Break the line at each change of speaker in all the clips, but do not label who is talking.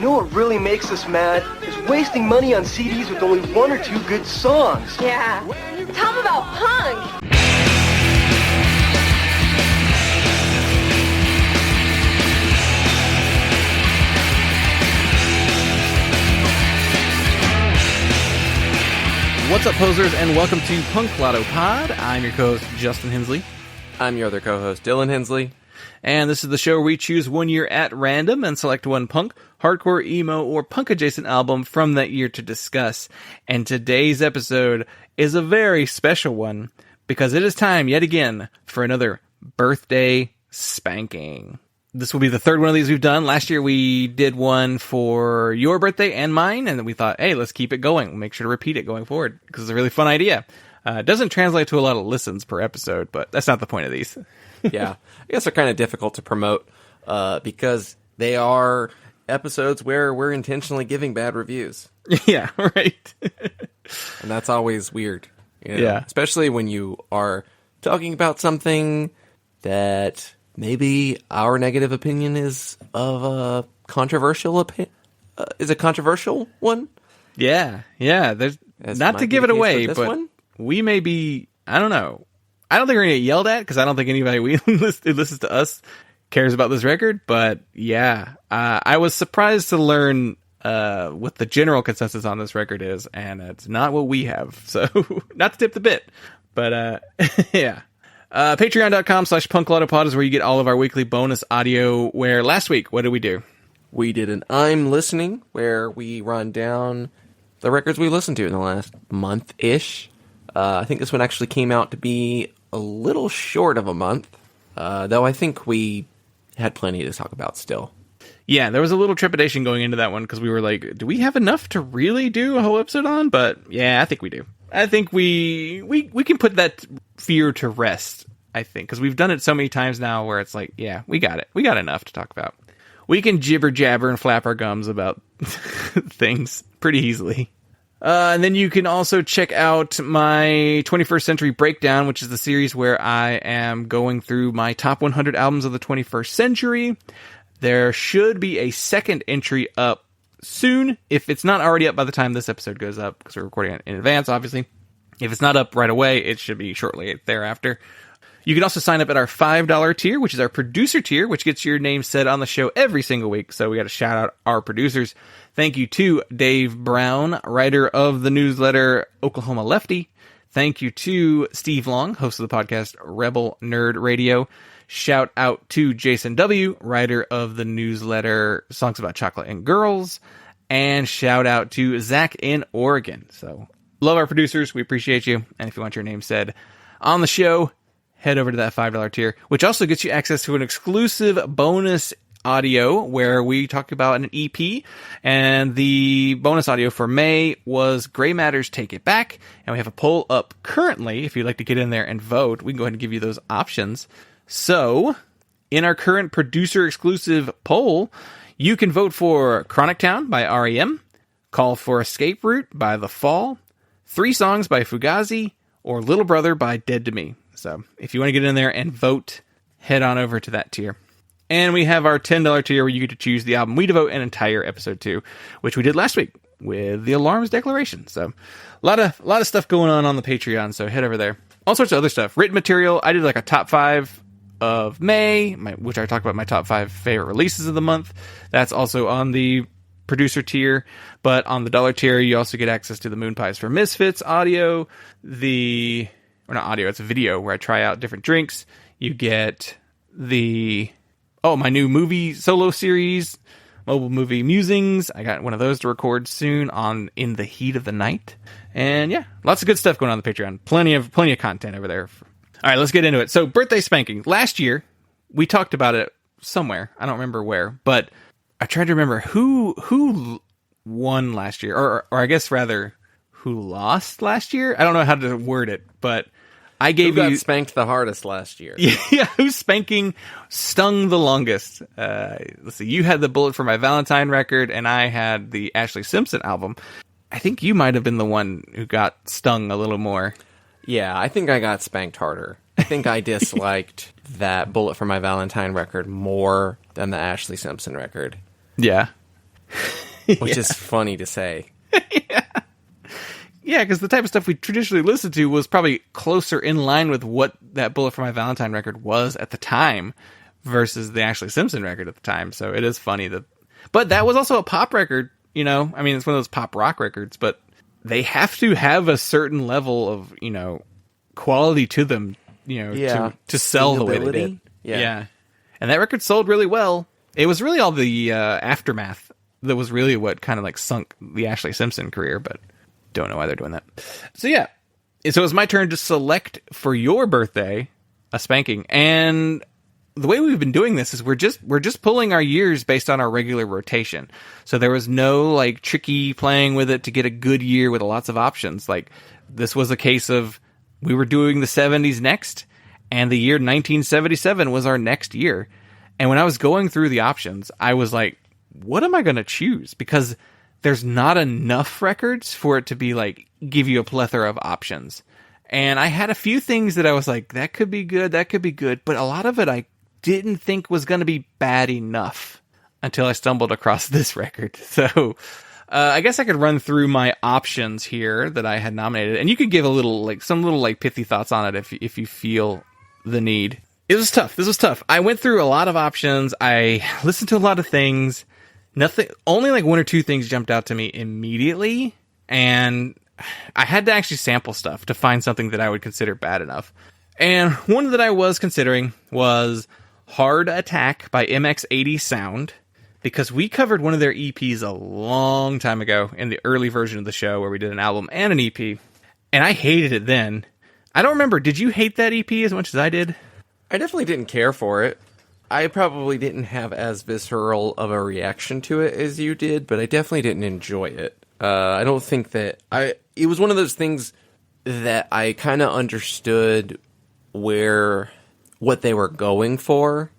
know what really makes us mad? Is wasting money on CDs with only one or two good songs.
Yeah. Tell them about punk.
What's up, posers, and welcome to Punk Lotto Pod. I'm your co-host, Justin Hensley.
I'm your other co-host, Dylan Hensley.
And this is the show where we choose one year at random and select one punk, hardcore, emo, or punk-adjacent album from that year to discuss. And today's episode is a very special one, because it is time, yet again, for another Birthday Spanking. This will be the third one of these we've done. Last year we did one for your birthday and mine, and then we thought, hey, let's keep it going. We'll make sure to repeat it going forward, because it's a really fun idea. It doesn't translate to a lot of listens per episode, but that's not the point of these.
Yeah, I guess they're kind of difficult to promote because they are episodes where we're intentionally giving bad reviews.
Yeah, right.
And that's always weird. You know?
Yeah.
Especially when you are talking about something that maybe our negative opinion is of a controversial is a controversial one?
Yeah. There's
As
not
might
to
be
give
the
it
case
away,
with this
but
one?
we may be, I don't know. I don't think we're going to get yelled at, because I don't think anybody who listens to us cares about this record. But yeah, I was surprised to learn what the general consensus on this record is, and it's not what we have. So not to tip the bit, but yeah. Patreon.com/punklautopod is where you get all of our weekly bonus audio, where last week, what did we do?
We did an I'm Listening, where we run down the records we listened to in the last month-ish. I think this one actually came out to be a little short of a month, though I think we had plenty to talk about still.
Yeah, there was a little trepidation going into that one, because we were like, do we have enough to really do a whole episode on? But yeah, I think we do. I think we can put that fear to rest, I think, because we've done it so many times now where it's like, yeah, we got it. We got enough to talk about. We can jibber jabber and flap our gums about things pretty easily. And then you can also check out my 21st Century Breakdown, which is the series where I am going through my top 100 albums of the 21st century. There should be a second entry up soon, if it's not already up by the time this episode goes up, because we're recording it in advance, obviously. If it's not up right away, it should be shortly thereafter. You can also sign up at our $5 tier, which is our producer tier, which gets your name said on the show every single week. So we got to shout out our producers. Thank you to Dave Brown, writer of the newsletter Oklahoma Lefty. Thank you to Steve Long, host of the podcast Rebel Nerd Radio. Shout out to Jason W., writer of the newsletter Songs About Chocolate and Girls. And shout out to Zach in Oregon. So love our producers. We appreciate you. And if you want your name said on the show, head over to that $5 tier, which also gets you access to an exclusive bonus audio where we talk about an EP, and the bonus audio for May was Gray Matters Take It Back, and we have a poll up currently. If you'd like to get in there and vote, we can go ahead and give you those options. So, in our current producer exclusive poll, you can vote for Chronic Town by R.E.M., Call for Escape Route by The Fall, 3 Songs by Fugazi, or Little Brother by Dead to Me. So, if you want to get in there and vote, head on over to that tier. And we have our $10 tier where you get to choose the album we devote an entire episode to, which we did last week with the Alarms Declaration. So, a lot of stuff going on the Patreon, so head over there. All sorts of other stuff. Written material. I did like a top 5 of May, which I talked about my top 5 favorite releases of the month. That's also on the producer tier. But on the dollar tier, you also get access to the Moon Pies for Misfits audio, or not audio, it's a video where I try out different drinks. You get my new movie solo series, Mobile Movie Musings. I got one of those to record soon on In the Heat of the Night. And yeah, lots of good stuff going on the Patreon. Plenty of content over there. All right, let's get into it. So, Birthday Spanking. Last year, we talked about it somewhere. I don't remember where, but I tried to remember who won last year, or I guess rather, who lost last year. I don't know how to word it, but I gave
Who got spanked the hardest last year?
Yeah, whose spanking stung the longest? Let's see. You had the Bullet for My Valentine record, and I had the Ashley Simpson album. I think you might have been the one who got stung a little more.
Yeah, I think I got spanked harder. I think I disliked that Bullet for My Valentine record more than the Ashley Simpson record.
Yeah.
which is funny to say.
Yeah, because the type of stuff we traditionally listened to was probably closer in line with what that Bullet for My Valentine record was at the time versus the Ashley Simpson record at the time. So it is funny that... But that was also a pop record, you know? I mean, it's one of those pop rock records, but they have to have a certain level of, you know, quality to them, you know, to sell the way they did. Yeah. And that record sold really well. It was really all the aftermath that was really what kind of like sunk the Ashley Simpson career, but don't know why they're doing that. So yeah. So it was my turn to select for your birthday a spanking. And the way we've been doing this is we're just pulling our years based on our regular rotation. So there was no like tricky playing with it to get a good year with lots of options. Like this was a case of we were doing the 70s next, and the year 1977 was our next year. And when I was going through the options, I was like, what am I going to choose? Because there's not enough records for it to be like, give you a plethora of options. And I had a few things that I was like, that could be good, but a lot of it I didn't think was going to be bad enough until I stumbled across this record. So I guess I could run through my options here that I had nominated, and you could give some little pithy thoughts on it if you feel the need. It was tough. This was tough. I went through a lot of options. I listened to a lot of things. Only like one or two things jumped out to me immediately, and I had to actually sample stuff to find something that I would consider bad enough. And one that I was considering was Hard Attack by MX80 Sound, because we covered one of their EPs a long time ago in the early version of the show where we did an album and an EP, and I hated it then. I don't remember, did you hate that EP as much as I did?
I definitely didn't care for it. I probably didn't have as visceral of a reaction to it as you did, but I definitely didn't enjoy it. I don't think that it was one of those things that I kind of understood what they were going for.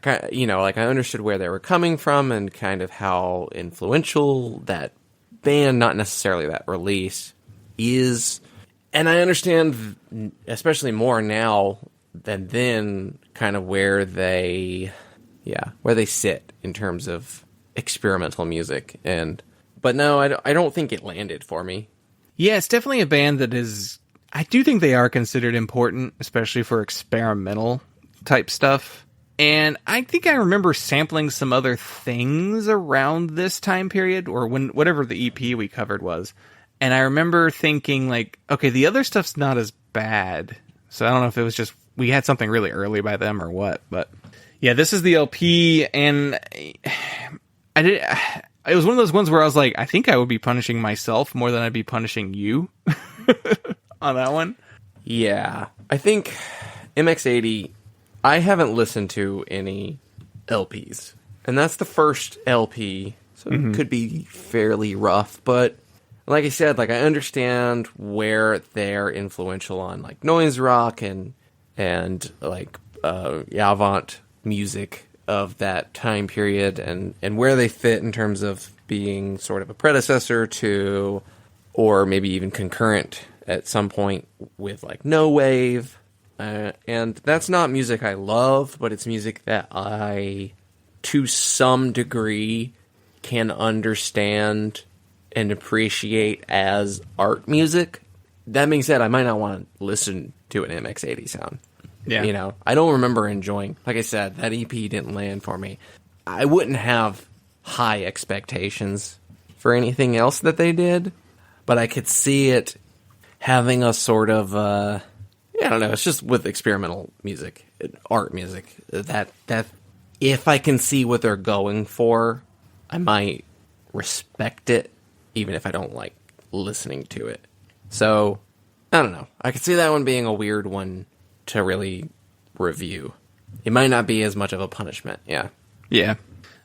I understood where they were coming from and kind of how influential that band, not necessarily that release, is. And I understand, especially more now than then, kind of where they sit in terms of experimental music. But no, I don't think it landed for me.
Yeah, it's definitely a band that is... I do think they are considered important, especially for experimental type stuff. And I think I remember sampling some other things around this time period, or whatever the EP we covered was. And I remember thinking, like, okay, the other stuff's not as bad. So I don't know if it was just we had something really early by them or what. But yeah, this is the LP, and it was one of those ones where I was like, I think I would be punishing myself more than I'd be punishing you on that one.
Yeah, I think MX80, I haven't listened to any LPs, and that's the first LP, so it could be fairly rough, but like I said, like I understand where they're influential on like noise rock and like avant music of that time period, and where they fit in terms of being sort of a predecessor to, or maybe even concurrent at some point with like no wave. And that's not music I love, but it's music that I, to some degree, can understand and appreciate as art music. That being said, I might not want to listen to an MX80 sound.
Yeah.
You know, I don't remember enjoying, like I said, that EP didn't land for me. I wouldn't have high expectations for anything else that they did, but I could see it having a sort of, I don't know, it's just with experimental music, art music, that if I can see what they're going for, I might respect it, even if I don't like listening to it. So, I don't know. I could see that one being a weird one to really review. It might not be as much of a punishment, yeah.
Yeah.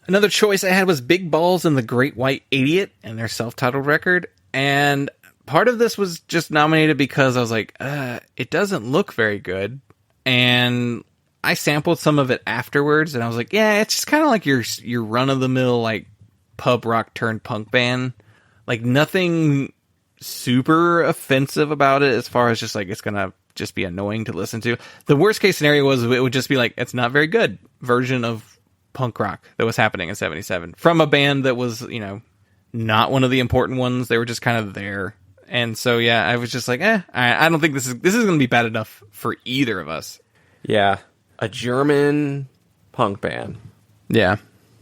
Another choice I had was Big Balls and the Great White Idiot and their self-titled record, and part of this was just nominated because I was like, it doesn't look very good, and I sampled some of it afterwards, and I was like, yeah, it's just kind of like your run-of-the-mill, like, pub rock turned punk band. Like, nothing super offensive about it as far as just, like, it's gonna just be annoying to listen to. The worst case scenario was it would just be like, it's not very good version of punk rock that was happening in 77 from a band that was, you know, not one of the important ones. They were just kind of there. And so, yeah, I was just like, I don't think this is going to be bad enough for either of us.
Yeah. A German punk band.
Yeah.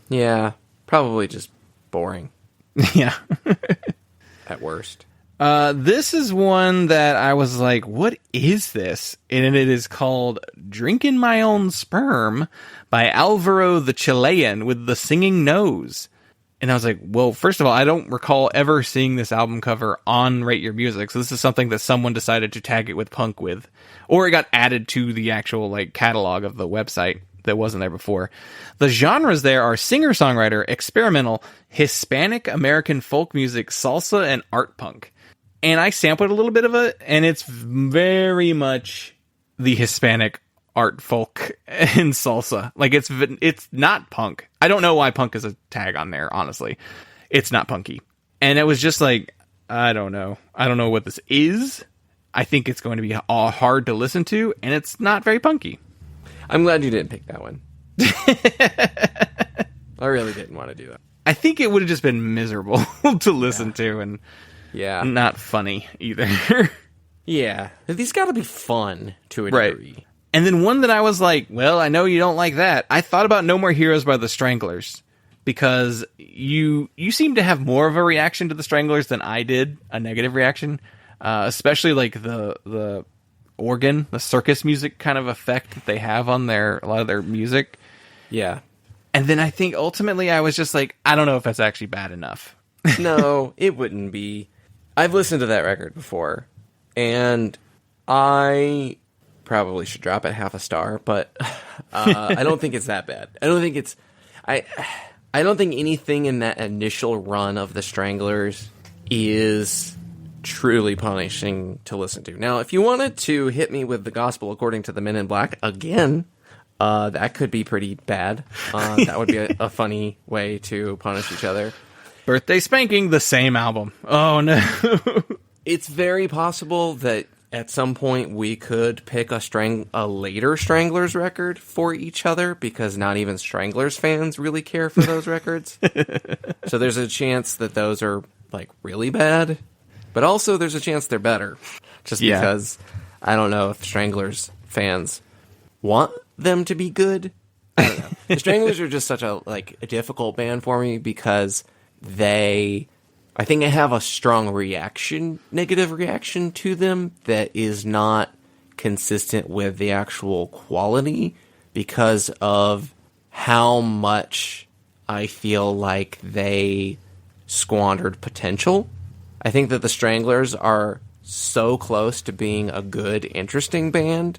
Yeah. Probably just boring.
Yeah.
At worst.
This is one that I was like, what is this? And it is called Drinking My Own Sperm by Alvaro the Chilean with the Singing Nose. And I was like, well, first of all, I don't recall ever seeing this album cover on Rate Your Music. So this is something that someone decided to tag it with punk with. Or it got added to the actual like catalog of the website that wasn't there before. The genres there are singer-songwriter, experimental, Hispanic American folk music, salsa, and art punk. And I sampled a little bit of it, and it's very much the Hispanic art folk and salsa. Like, it's not punk. I don't know why punk is a tag on there, honestly. It's not punky. And it was just like, I don't know. I don't know what this is. I think it's going to be hard to listen to, and it's not very punky.
I'm glad you didn't pick that one. I really didn't want to do that.
I think it would have just been miserable to listen to, and not funny either.
Yeah. These got to be fun to a degree.
And then one that I was like, well, I know you don't like that. I thought about No More Heroes by the Stranglers, because you seem to have more of a reaction to the Stranglers than I did, a negative reaction, especially like the organ, the circus music kind of effect that they have on a lot of their music.
Yeah.
And then I think ultimately I was just like, I don't know if that's actually bad enough.
No, it wouldn't be. I've listened to that record before, and I probably should drop it half a star, but I don't think it's that bad. I don't think anything in that initial run of the Stranglers is truly punishing to listen to. Now, if you wanted to hit me with the Gospel According to the Men in Black again, that could be pretty bad. That would be a funny way to punish each other.
Birthday Spanking, the same album. Oh, no.
It's very possible that at some point we could pick a later Stranglers record for each other, because not even Stranglers fans really care for those records. So there's a chance that those are like really bad, but also there's a chance they're better. Just because I don't know if Stranglers fans want them to be good. I don't know. The Stranglers are just such a difficult band for me, because I think I have a strong negative reaction to them that is not consistent with the actual quality, because of how much I feel like they squandered potential. I think that the Stranglers are so close to being a good, interesting band,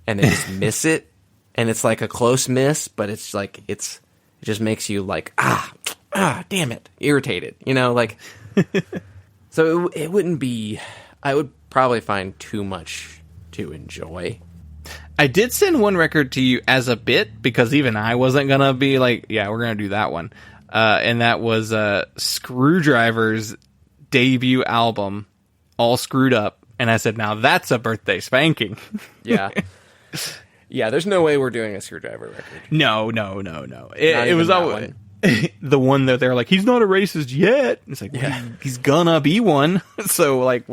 and they just miss it. And it's like a close miss, but it's like, it just makes you like, damn it, irritated, So it wouldn't be, I would probably find too much to enjoy.
I did send one record to you as a bit, because even I wasn't going to be like, yeah, we're going to do that one. And that was Screwdriver's debut album, All Screwed Up. And I said, now that's a Birthday Spanking.
Yeah. Yeah, there's no way we're doing a Screwdriver record.
No. It was always the one that they're like, he's not a racist yet. It's like, well, he's gonna be one. So like,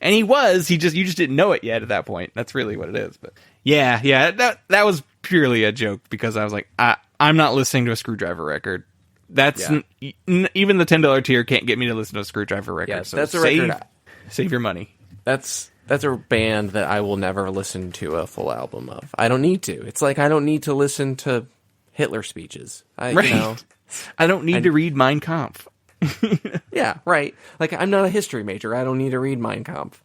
and he was. You just didn't know it yet at that point. That's really what it is. But yeah. That was purely a joke, because I was like, I'm not listening to a Screwdriver record. That's even the $10 tier can't get me to listen to a Screwdriver record.
Yeah,
so
that's a record.
Save your money.
That's a band that I will never listen to a full album of. I don't need to. It's like I don't need to listen to Hitler speeches. I
don't need to read Mein Kampf.
Yeah, right. Like, I'm not a history major. I don't need to read Mein Kampf.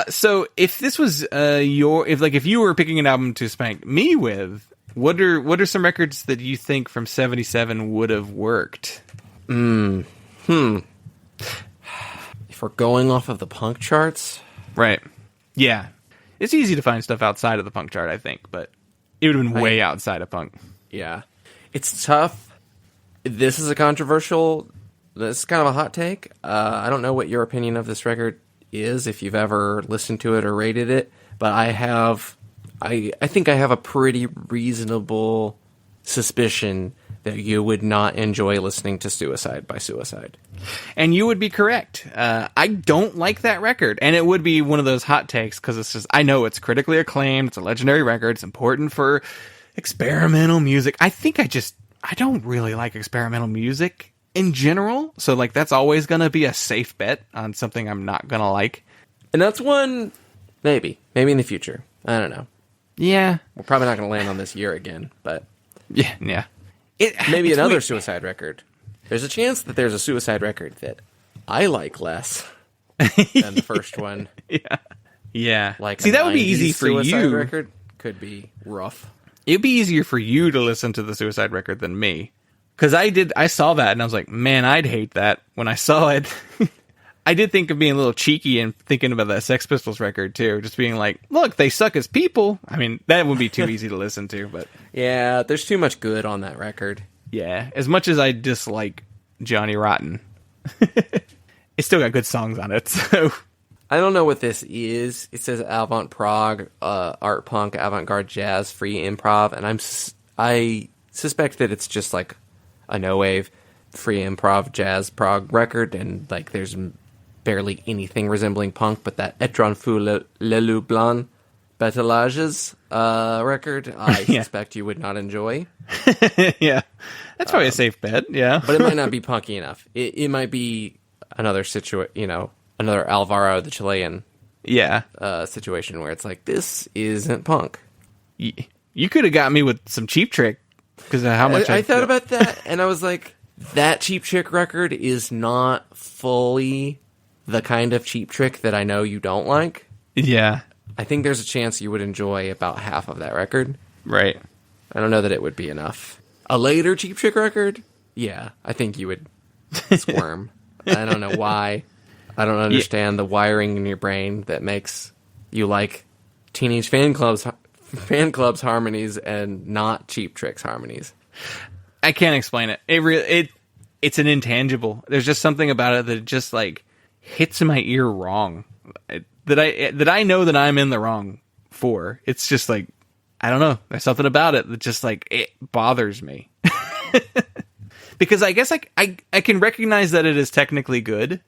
So if this was if you were picking an album to spank me with, what are some records that you think from 77 would have worked?
If we're going off of the punk charts,
right? Yeah, it's easy to find stuff outside of the punk chart, I think, but it would have been way outside of punk.
Yeah, it's tough. This is kind of a hot take. I don't know what your opinion of this record is, if you've ever listened to it or rated it, but I think I have a pretty reasonable suspicion that you would not enjoy listening to Suicide by Suicide.
And you would be correct. I don't like that record. And it would be one of those hot takes because it's just, I know it's critically acclaimed. It's a legendary record. It's important for experimental music. I don't really like experimental music in general. So like that's always going to be a safe bet on something I'm not going to like.
And that's one, maybe in the future. I don't know.
Yeah.
We're probably not going to land on this year again, but
yeah.
Maybe another Suicide record. There's a chance that there's a Suicide record that I like less than the first one.
Yeah.
Like,
see, that would be easy for
Suicide
you.
Record could be rough.
It'd be easier for you to listen to the Suicide record than me. Because I saw that and I was like, man, I'd hate that when I saw it. I did think of being a little cheeky and thinking about that Sex Pistols record too. Just being like, look, they suck as people. I mean, that would be too easy to listen to, but
Yeah, there's too much good on that record.
yeah, as much as I dislike Johnny Rotten, it's still got good songs on it, so.
I don't know what this is. It says avant prog, art punk, avant-garde jazz, free improv, and I suspect that it's just like a no-wave free improv jazz prog record, and like there's barely anything resembling punk, but that Etron Fou Le Lublin Battelages record, I suspect you would not enjoy.
Yeah, that's probably a safe bet, yeah.
But it might not be punky enough. It might be another another Alvaro the Chilean situation where it's like, this isn't punk.
You could have got me with some Cheap Trick because of how much
I thought about that, and I was like, that Cheap Trick record is not fully the kind of Cheap Trick that I know you don't like.
Yeah.
I think there's a chance you would enjoy about half of that record.
Right.
I don't know that it would be enough. A later Cheap Trick record? Yeah, I think you would squirm. I don't know why. I don't understand the wiring in your brain that makes you like Teenage Fan Club's harmonies and not Cheap Trick's harmonies.
I can't explain it. It's an intangible. There's just something about it that just like hits my ear wrong. That I know that I'm in the wrong for. It's just like, I don't know. There's something about it that just like it bothers me. Because I guess I can recognize that it is technically good.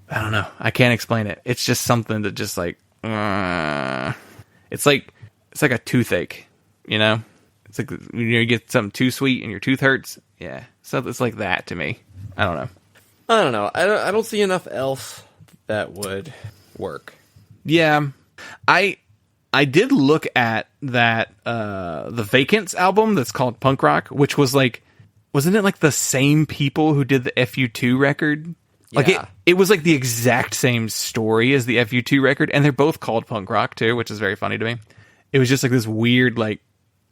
I don't know. I can't explain it. It's just something that just like it's like a toothache, you know? It's like when you get something too sweet and your tooth hurts. Yeah. So it's like that to me. I don't know.
I don't see enough else that would work.
Yeah. I did look at that the Vacants album that's called Punk Rock, which was like, wasn't it like the same people who did the FU2 record? Like it was like the exact same story as the FU2 record, and they're both called Punk Rock too, which is very funny to me. It was just like this weird, like,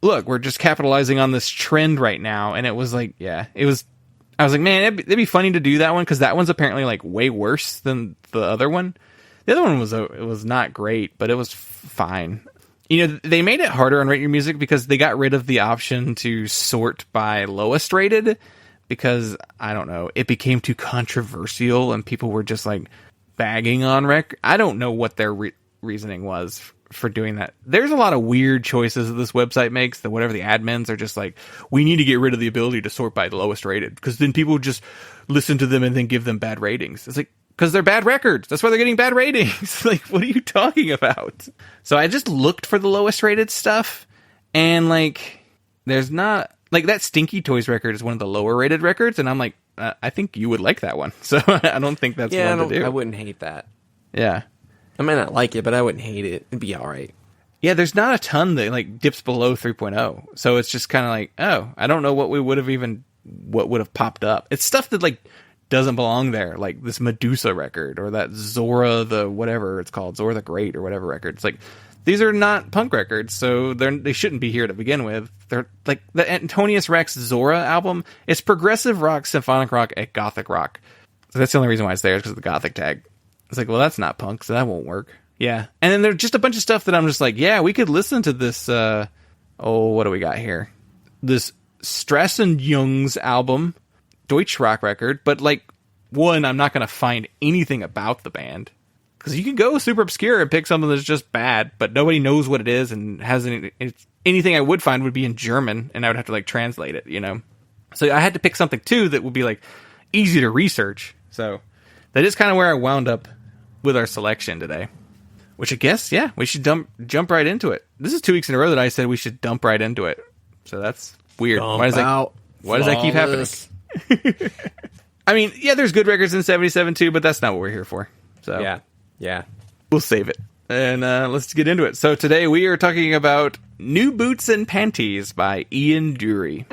look, we're just capitalizing on this trend right now, and it was like, I was like, man, it'd be funny to do that one, because that one's apparently like way worse than the other one. The other one was not great, but it was fine. You know, they made it harder on Rate Your Music because they got rid of the option to sort by lowest rated, because, I don't know, it became too controversial and people were just like bagging on rec. I don't know what their reasoning was for doing that. There's a lot of weird choices that this website makes, that whatever the admins are just like, we need to get rid of the ability to sort by the lowest rated, because then people just listen to them and then give them bad ratings. It's like, because they're bad records. That's why they're getting bad ratings. Like, what are you talking about? So I just looked for the lowest rated stuff, and like, there's not, like, that Stinky Toys record is one of the lower rated records, and I'm like, I think you would like that one. So I don't think that's one to do.
I wouldn't hate that.
Yeah.
I might not like it, but I wouldn't hate it. It'd be all right.
Yeah, there's not a ton that like dips below 3.0. So it's just kind of like, oh, I don't know what would have popped up. It's stuff that like doesn't belong there, like this Medusa record or that Zora the whatever it's called, Zora the Great or whatever record. It's like, these are not punk records, so they shouldn't be here to begin with. They're like the Antonius Rex Zora album. It's progressive rock, symphonic rock, and gothic rock. So that's the only reason why it's there, is because of the gothic tag. It's like, well, that's not punk, so that won't work. Yeah. And then there's just a bunch of stuff that I'm just like, yeah, we could listen to this, what do we got here? This Strassen-Jungs album, Deutsch rock record, but like, one, I'm not going to find anything about the band. Because you can go super obscure and pick something that's just bad, but nobody knows what it is, and anything I would find would be in German, and I would have to like translate it, you know? So I had to pick something, too, that would be, like, easy to research. So that is kind of where I wound up with our selection today. Which I guess, yeah, we should jump right into it. This is 2 weeks in a row that I said we should dump right into it. So that's weird. Why does that keep happening? I mean, yeah, there's good records in 77 too, but that's not what we're here for. So
yeah.
We'll save it. And let's get into it. So today we are talking about New Boots and Panties by Ian Dury.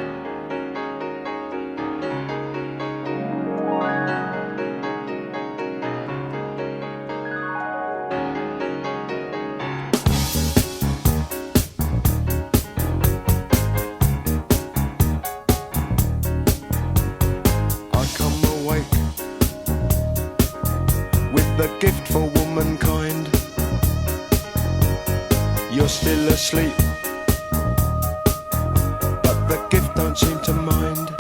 The gift for womankind. You're still asleep, but the gift don't seem to mind.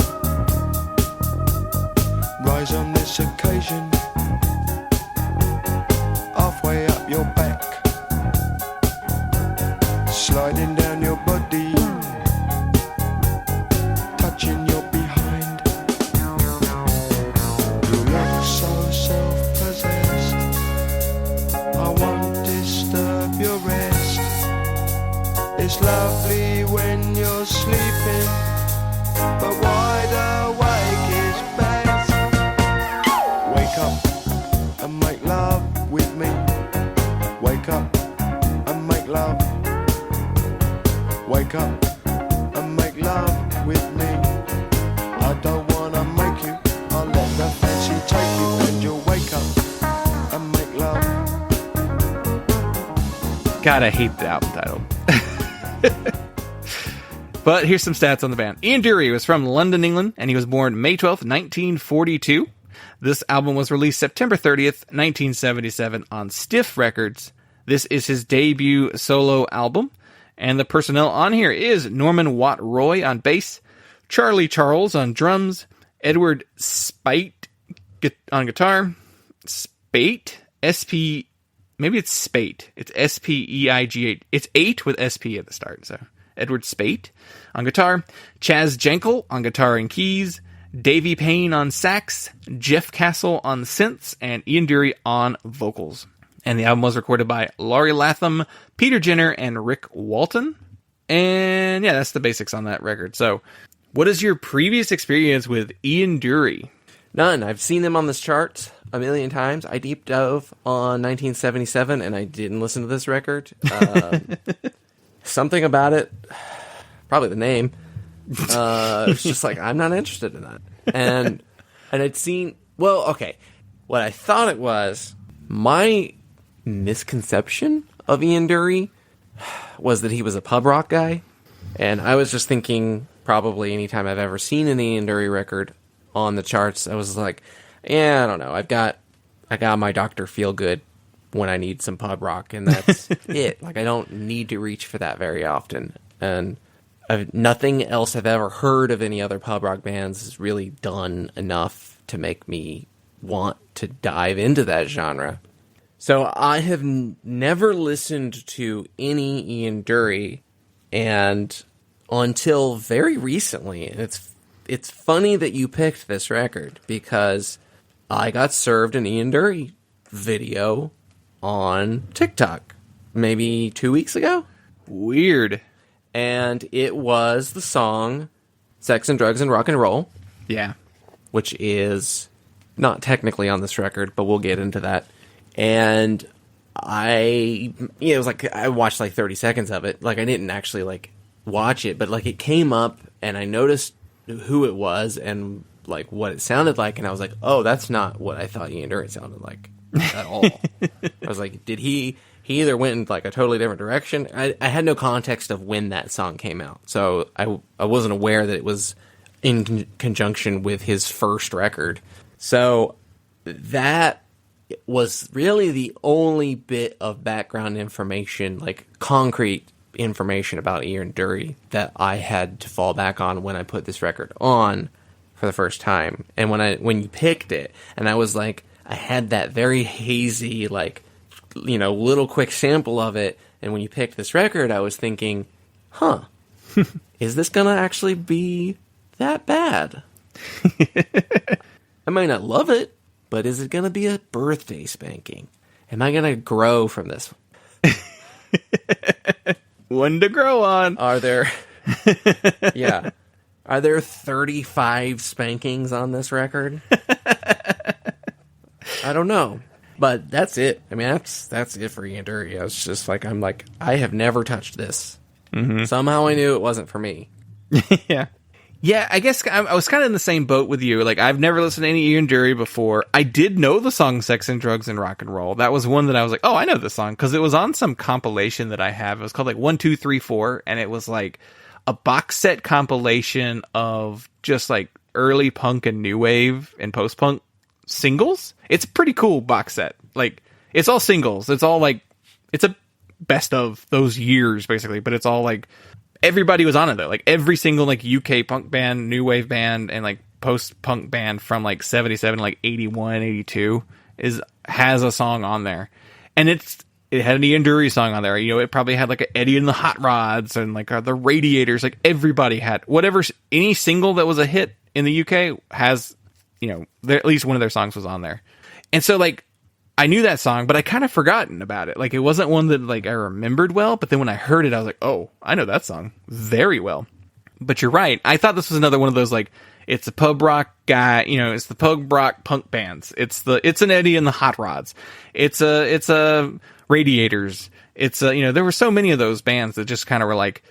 Rise on this occasion, halfway up your back, sliding down your body, touching your behind. You look so self-possessed, I won't disturb your rest. It's lovely when you're sleeping, but wide awake is best. Wake up and make love with me. Wake up and make love. Wake up and make love with me. I don't wanna make you, I'll let the fancy take you, and you'll wake up and make love.
God, I hate the album title. But here's some stats on the band. Ian Dury was from London, England, and he was born May 12th, 1942. This album was released September 30th, 1977 on Stiff Records. This is his debut solo album, and the personnel on here is Norman Watt Roy on bass, Charlie Charles on drums, Edward Speight on guitar, Speight, S-P... Maybe it's Speight. It's S-P-E-I-G-H. It's 8 with S-P at the start. So Edward Speight on guitar. Chaz Jankel on guitar and keys. Davey Payne on sax. Jeff Castle on synths. And Ian Dury on vocals. And the album was recorded by Laurie Latham, Peter Jenner, and Rick Walton. And yeah, that's the basics on that record. So what is your previous experience with Ian Dury?
None. I've seen them on this chart a million times. I deep dove on 1977, and I didn't listen to this record. Something about it, probably the name, it's just like, I'm not interested in that. And I'd seen, well, okay, what I thought it was, my misconception of Ian Dury was that he was a pub rock guy. And I was just thinking, probably anytime I've ever seen an Ian Dury record on the charts, I was like, yeah, I don't know. I got my Dr. Feelgood when I need some pub rock, and that's it. Like, I don't need to reach for that very often. And nothing else I've ever heard of any other pub rock bands has really done enough to make me want to dive into that genre. So I have never listened to any Ian Dury, and until very recently, and it's funny that you picked this record, because I got served an Ian Dury video on TikTok maybe 2 weeks ago.
Weird.
And it was the song Sex and Drugs and Rock and Roll.
Yeah.
Which is not technically on this record, but we'll get into that. And it was like, I watched like 30 seconds of it. Like, I didn't actually like watch it, but like it came up and I noticed who it was and like what it sounded like, and I was like, oh, that's not what I thought Ian Dury sounded like at all. I was like, did he either went in like a totally different direction? I had no context of when that song came out, so I wasn't aware that it was in conjunction with his first record. So that was really the only bit of background information, like concrete information about Ian Dury, that I had to fall back on when I put this record on for the first time. And when you picked it, and I was like, I had that very hazy, like, little quick sample of it, and when you picked this record, I was thinking, is this gonna actually be that bad. I might not love it, but is it going to be a birthday spanking? Am I going to grow from this?
One to grow on.
Are there... yeah. Are there 35 spankings on this record? I don't know. But that's it. I mean, that's it for Ian Dury. It's just like, I have never touched this. Mm-hmm. Somehow I knew it wasn't for me.
Yeah. Yeah, I guess I was kind of in the same boat with you. Like, I've never listened to any Ian Dury before. I did know the song Sex and Drugs and Rock and Roll. That was one that I was like, oh, I know this song. Because it was on some compilation that I have. It was called like 1, 2, 3, 4. And it was like a box set compilation of just like early punk and new wave and post-punk singles. It's a pretty cool box set. Like, it's all singles. It's all like, it's a best of those years, basically. But it's all like... everybody was on it though. Like every single like UK punk band, new wave band, and like post punk band from like 77, like 81, 82 has a song on there. And it had an Ian Dury song on there. You know, it probably had like a Eddie and the Hot Rods and like the Radiators. Like everybody had whatever, any single that was a hit in the UK has, you know, at least one of their songs was on there. And so like, I knew that song, but I kind of forgotten about it. Like, it wasn't one that, like, I remembered well, but then when I heard it, I was like, oh, I know that song very well. But you're right. I thought this was another one of those, like, it's a pub rock guy, you know, it's the pub rock punk bands. It's an Eddie and the Hot Rods. It's a Radiators. It's a, you know, there were so many of those bands that just kind of were like,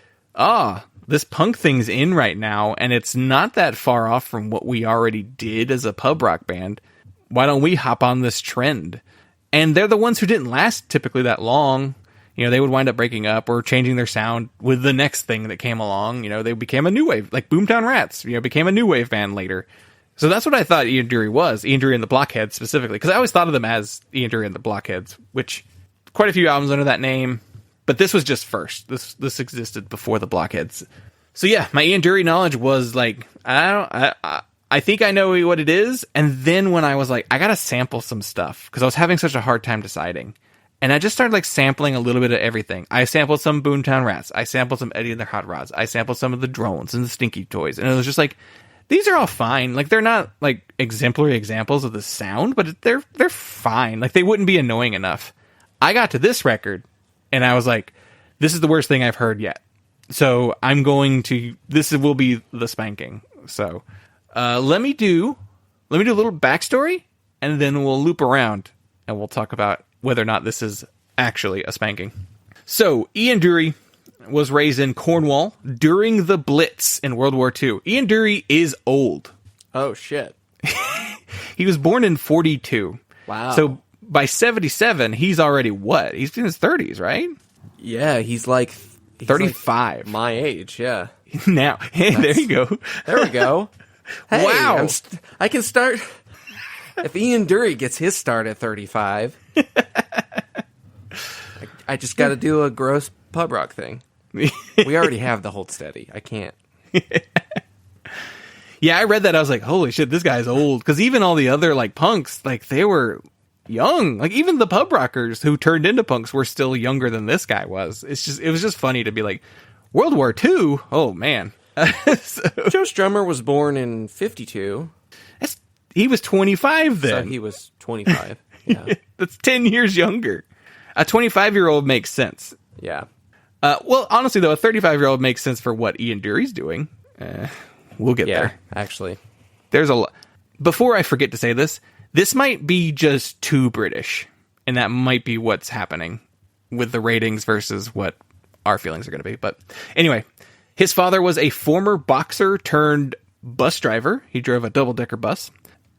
this punk thing's in right now, and it's not that far off from what we already did as a pub rock band. Why don't we hop on this trend? And they're the ones who didn't last typically that long. You know, they would wind up breaking up or changing their sound with the next thing that came along. You know, they became a new wave, like Boomtown Rats, you know, became a new wave band later. So that's what I thought Ian Dury was, Ian Dury and the Blockheads specifically, because I always thought of them as Ian Dury and the Blockheads, which quite a few albums under that name, but this was just first. This existed before the Blockheads. So yeah, my Ian Dury knowledge was like, I think I know what it is. And then when I was like, I got to sample some stuff because I was having such a hard time deciding. And I just started like sampling a little bit of everything. I sampled some Boomtown Rats. I sampled some Eddie and their Hot Rods. I sampled some of the Drones and the Stinky Toys. And it was just like, these are all fine. Like, they're not like exemplary examples of the sound, but they're fine. Like, they wouldn't be annoying enough. I got to this record and I was like, this is the worst thing I've heard yet. So this will be the spanking. So, let me do a little backstory, and then we'll loop around, and we'll talk about whether or not this is actually a spanking. So, Ian Dury was raised in Cornwall during the Blitz in World War II. Ian Dury is old.
Oh, shit.
He was born in 42.
Wow.
So, by 77, he's already what? He's in his 30s, right?
Yeah, he's
35.
Like my age, yeah.
Now, hey, there you go.
There we go. Hey,
wow.
I can start... If Ian Dury gets his start at 35, I just got to do a gross pub rock thing. We already have the Hold Steady. I can't.
Yeah, I read that. I was like, holy shit, this guy's old. Because even all the other like punks, like they were young. Like even the pub rockers who turned into punks were still younger than this guy was. It was just funny to be like, World War II? Oh, man.
Joe Strummer was born in 52.
He was 25 then.
So he was 25. Yeah.
That's 10 years younger. A 25-year-old makes sense.
Yeah.
Well, honestly, though, a 35-year-old makes sense for what Ian Dury's doing. We'll get there.
Actually.
There's a lot. Before I forget to say this might be just too British. And that might be what's happening with the ratings versus what our feelings are going to be. But anyway, his father was a former boxer turned bus driver. He drove a double-decker bus.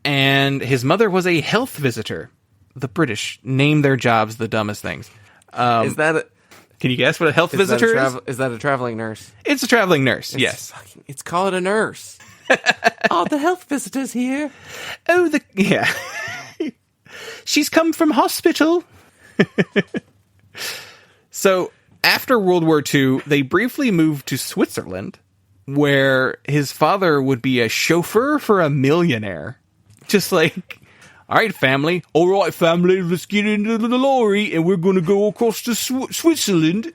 And his mother was a health visitor. The British name their jobs the dumbest things.
Is that
can you guess what a health visitor is?
Is that a traveling nurse?
It's a traveling nurse, yes.
It's called a nurse. Oh, the health visitor's here.
Oh, yeah. She's come from hospital. So, after World War II, they briefly moved to Switzerland, where his father would be a chauffeur for a millionaire. Just like, all right, family, let's get into the lorry, and we're going to go across to Switzerland,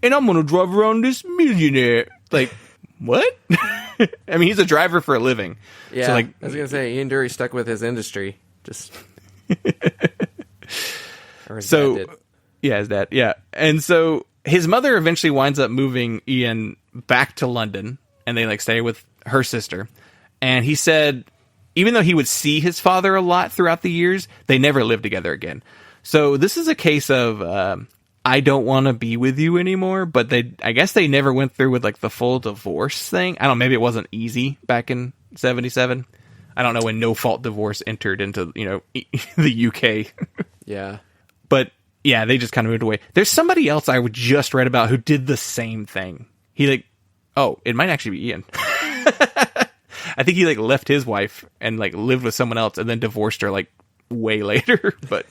and I'm going to drive around this millionaire. Like, what? I mean, he's a driver for a living.
Yeah,
So, like,
I was going to say, Ian Dury stuck with his industry. Just... or his dad did.
Yeah, his dad. Yeah. And so his mother eventually winds up moving Ian back to London, and they like stay with her sister. And he said, even though he would see his father a lot throughout the years, they never lived together again. So this is a case of, I don't want to be with you anymore, but I guess they never went through with like the full divorce thing. I don't know, maybe it wasn't easy back in 1977. I don't know when no fault divorce entered into, the UK.
Yeah.
But yeah, they just kind of moved away. There's somebody else I would just read about who did the same thing. It might actually be Ian. I think he like left his wife and like lived with someone else and then divorced her like way later. But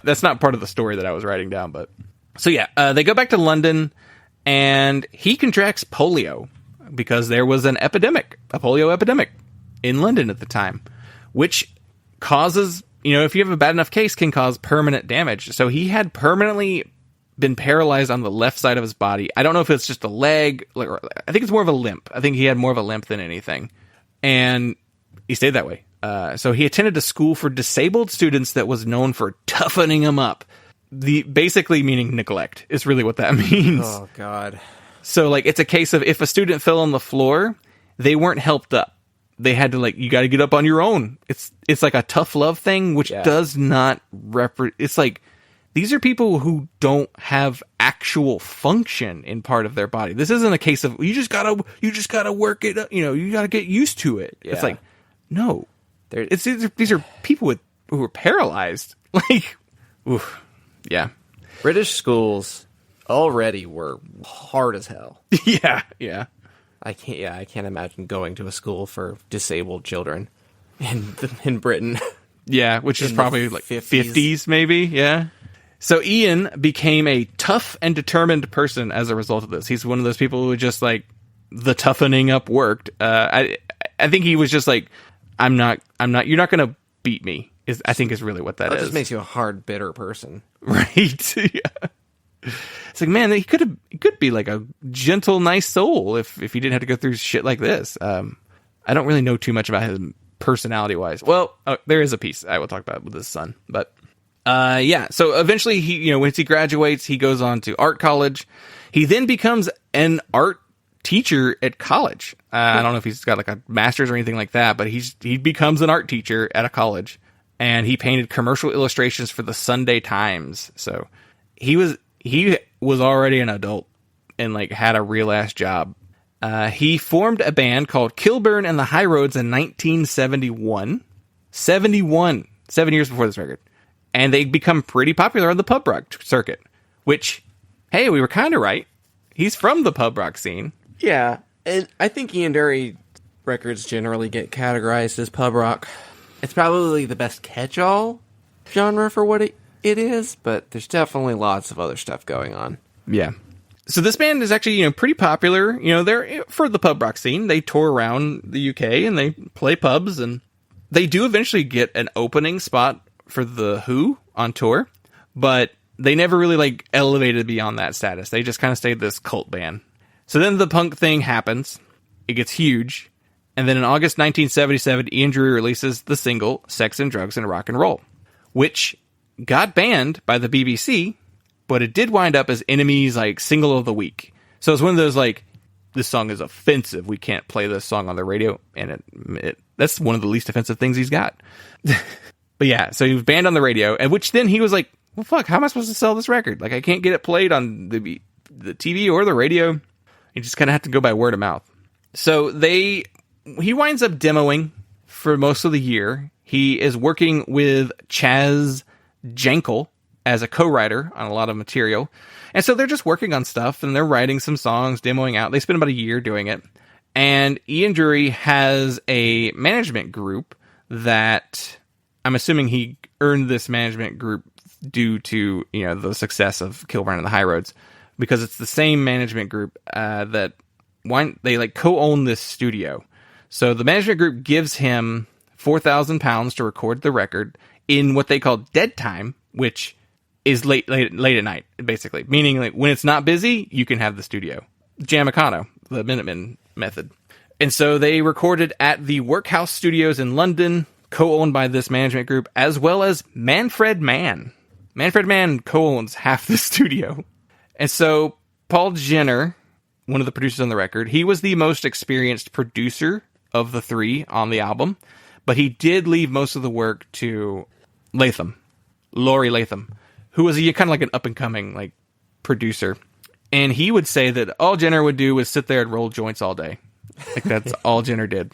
that's not part of the story that I was writing down. But so yeah, they go back to London and he contracts polio because there was a polio epidemic in London at the time, which causes, if you have a bad enough case, can cause permanent damage. So he had permanently been paralyzed on the left side of his body. I don't know if it's just a leg. I think it's more of a limp. I think he had more of a limp than anything. And he stayed that way. So he attended a school for disabled students that was known for toughening them up. Basically meaning neglect is really what that means.
Oh, God.
So, like, it's a case of if a student fell on the floor, they weren't helped up. They had to, you got to get up on your own. It's like a tough love thing, which does not it's like, these are people who don't have actual function in part of their body. This isn't a case of, you just gotta work it up, you gotta get used to it. Yeah. It's like, no. These are people who are paralyzed. Oof. Yeah.
British schools already were hard as hell.
Yeah.
I can't imagine going to a school for disabled children in Britain.
Yeah, which is probably like 50s maybe, yeah. So Ian became a tough and determined person as a result of this. He's one of those people who just like the toughening up worked. I think he was just like, you're not going to beat me. I think is really what that is.
That just makes you a hard, bitter person.
Right. Yeah. It's like, man, he could be like a gentle, nice soul if he didn't have to go through shit like this. I don't really know too much about him personality wise. Well, there is a piece I will talk about with his son, but yeah. So eventually he, once he graduates, he goes on to art college. He then becomes an art teacher at college. I don't know if he's got like a master's or anything like that, but he becomes an art teacher at a college, and he painted commercial illustrations for the Sunday Times. So he was already an adult and like had a real ass job. He formed a band called Kilburn and the High Roads in 1971. 7 years before this record. And they become pretty popular on the pub rock circuit, which, hey, we were kind of right. He's from the pub rock scene.
Yeah, and I think Ian Dury records generally get categorized as pub rock. It's probably the best catch-all genre for what it is, but there's definitely lots of other stuff going on.
Yeah. So this band is actually, pretty popular. They're for the pub rock scene. They tour around the UK and they play pubs, and they do eventually get an opening spot for The Who on tour, but they never really elevated beyond that status. They just kind of stayed this cult band. So then the punk thing happens. It gets huge. And then in August 1977, Ian Dury releases the single Sex and Drugs and Rock and Roll, which got banned by the BBC, but it did wind up as Enemy's single of the week. So it's one of those this song is offensive. We can't play this song on the radio. And that's one of the least offensive things he's got. But yeah, so he was banned on the radio, and which then he was like, well, fuck, how am I supposed to sell this record? I can't get it played on the TV or the radio. You just kind of have to go by word of mouth. So he winds up demoing for most of the year. He is working with Chaz Jankel as a co-writer on a lot of material. And so they're just working on stuff, and they're writing some songs, demoing out. They spend about a year doing it. And Ian Dury has a management group that I'm assuming he earned this management group due to, the success of Kilburn and the High Roads, because it's the same management group that they co-own this studio. So the management group gives him £4,000 to record the record in what they call dead time, which is late at night, basically. Meaning when it's not busy, you can have the studio. Jamicano, the Minutemen method. And so they recorded at the Workhouse Studios in London, co-owned by this management group, as well as Manfred Mann. Manfred Mann co-owns half the studio. And so Paul Jenner, one of the producers on the record, he was the most experienced producer of the three on the album, but he did leave most of the work to Laurie Latham, who was kind of like an up-and-coming like producer. And he would say that all Jenner would do was sit there and roll joints all day. Like, that's all Jenner did.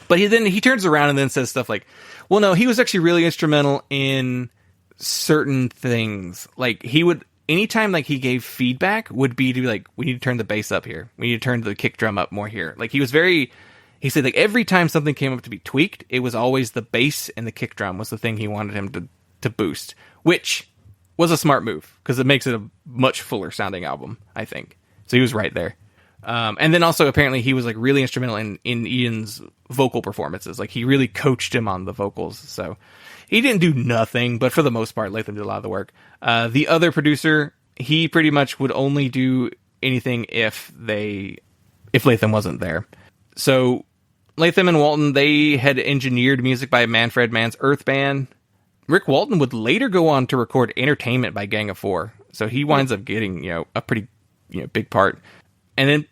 But he turns around and then says stuff like, well, no, he was actually really instrumental in certain things. Like, he would, anytime like he gave feedback, would be to be like, we need to turn the bass up here. We need to turn the kick drum up more here. Like, he said like every time something came up to be tweaked, it was always the bass and the kick drum was the thing he wanted him to boost, which was a smart move because it makes it a much fuller sounding album, I think. So he was right there. And then also apparently he was like really instrumental in Ian's vocal performances. Like, he really coached him on the vocals. So he didn't do nothing, but for the most part, Latham did a lot of the work. The other producer, he pretty much would only do anything if Latham wasn't there. So Latham and Walton, they had engineered music by Manfred Mann's Earth Band. Rick Walton would later go on to record Entertainment by Gang of Four. So he winds up getting, a pretty, big part. And then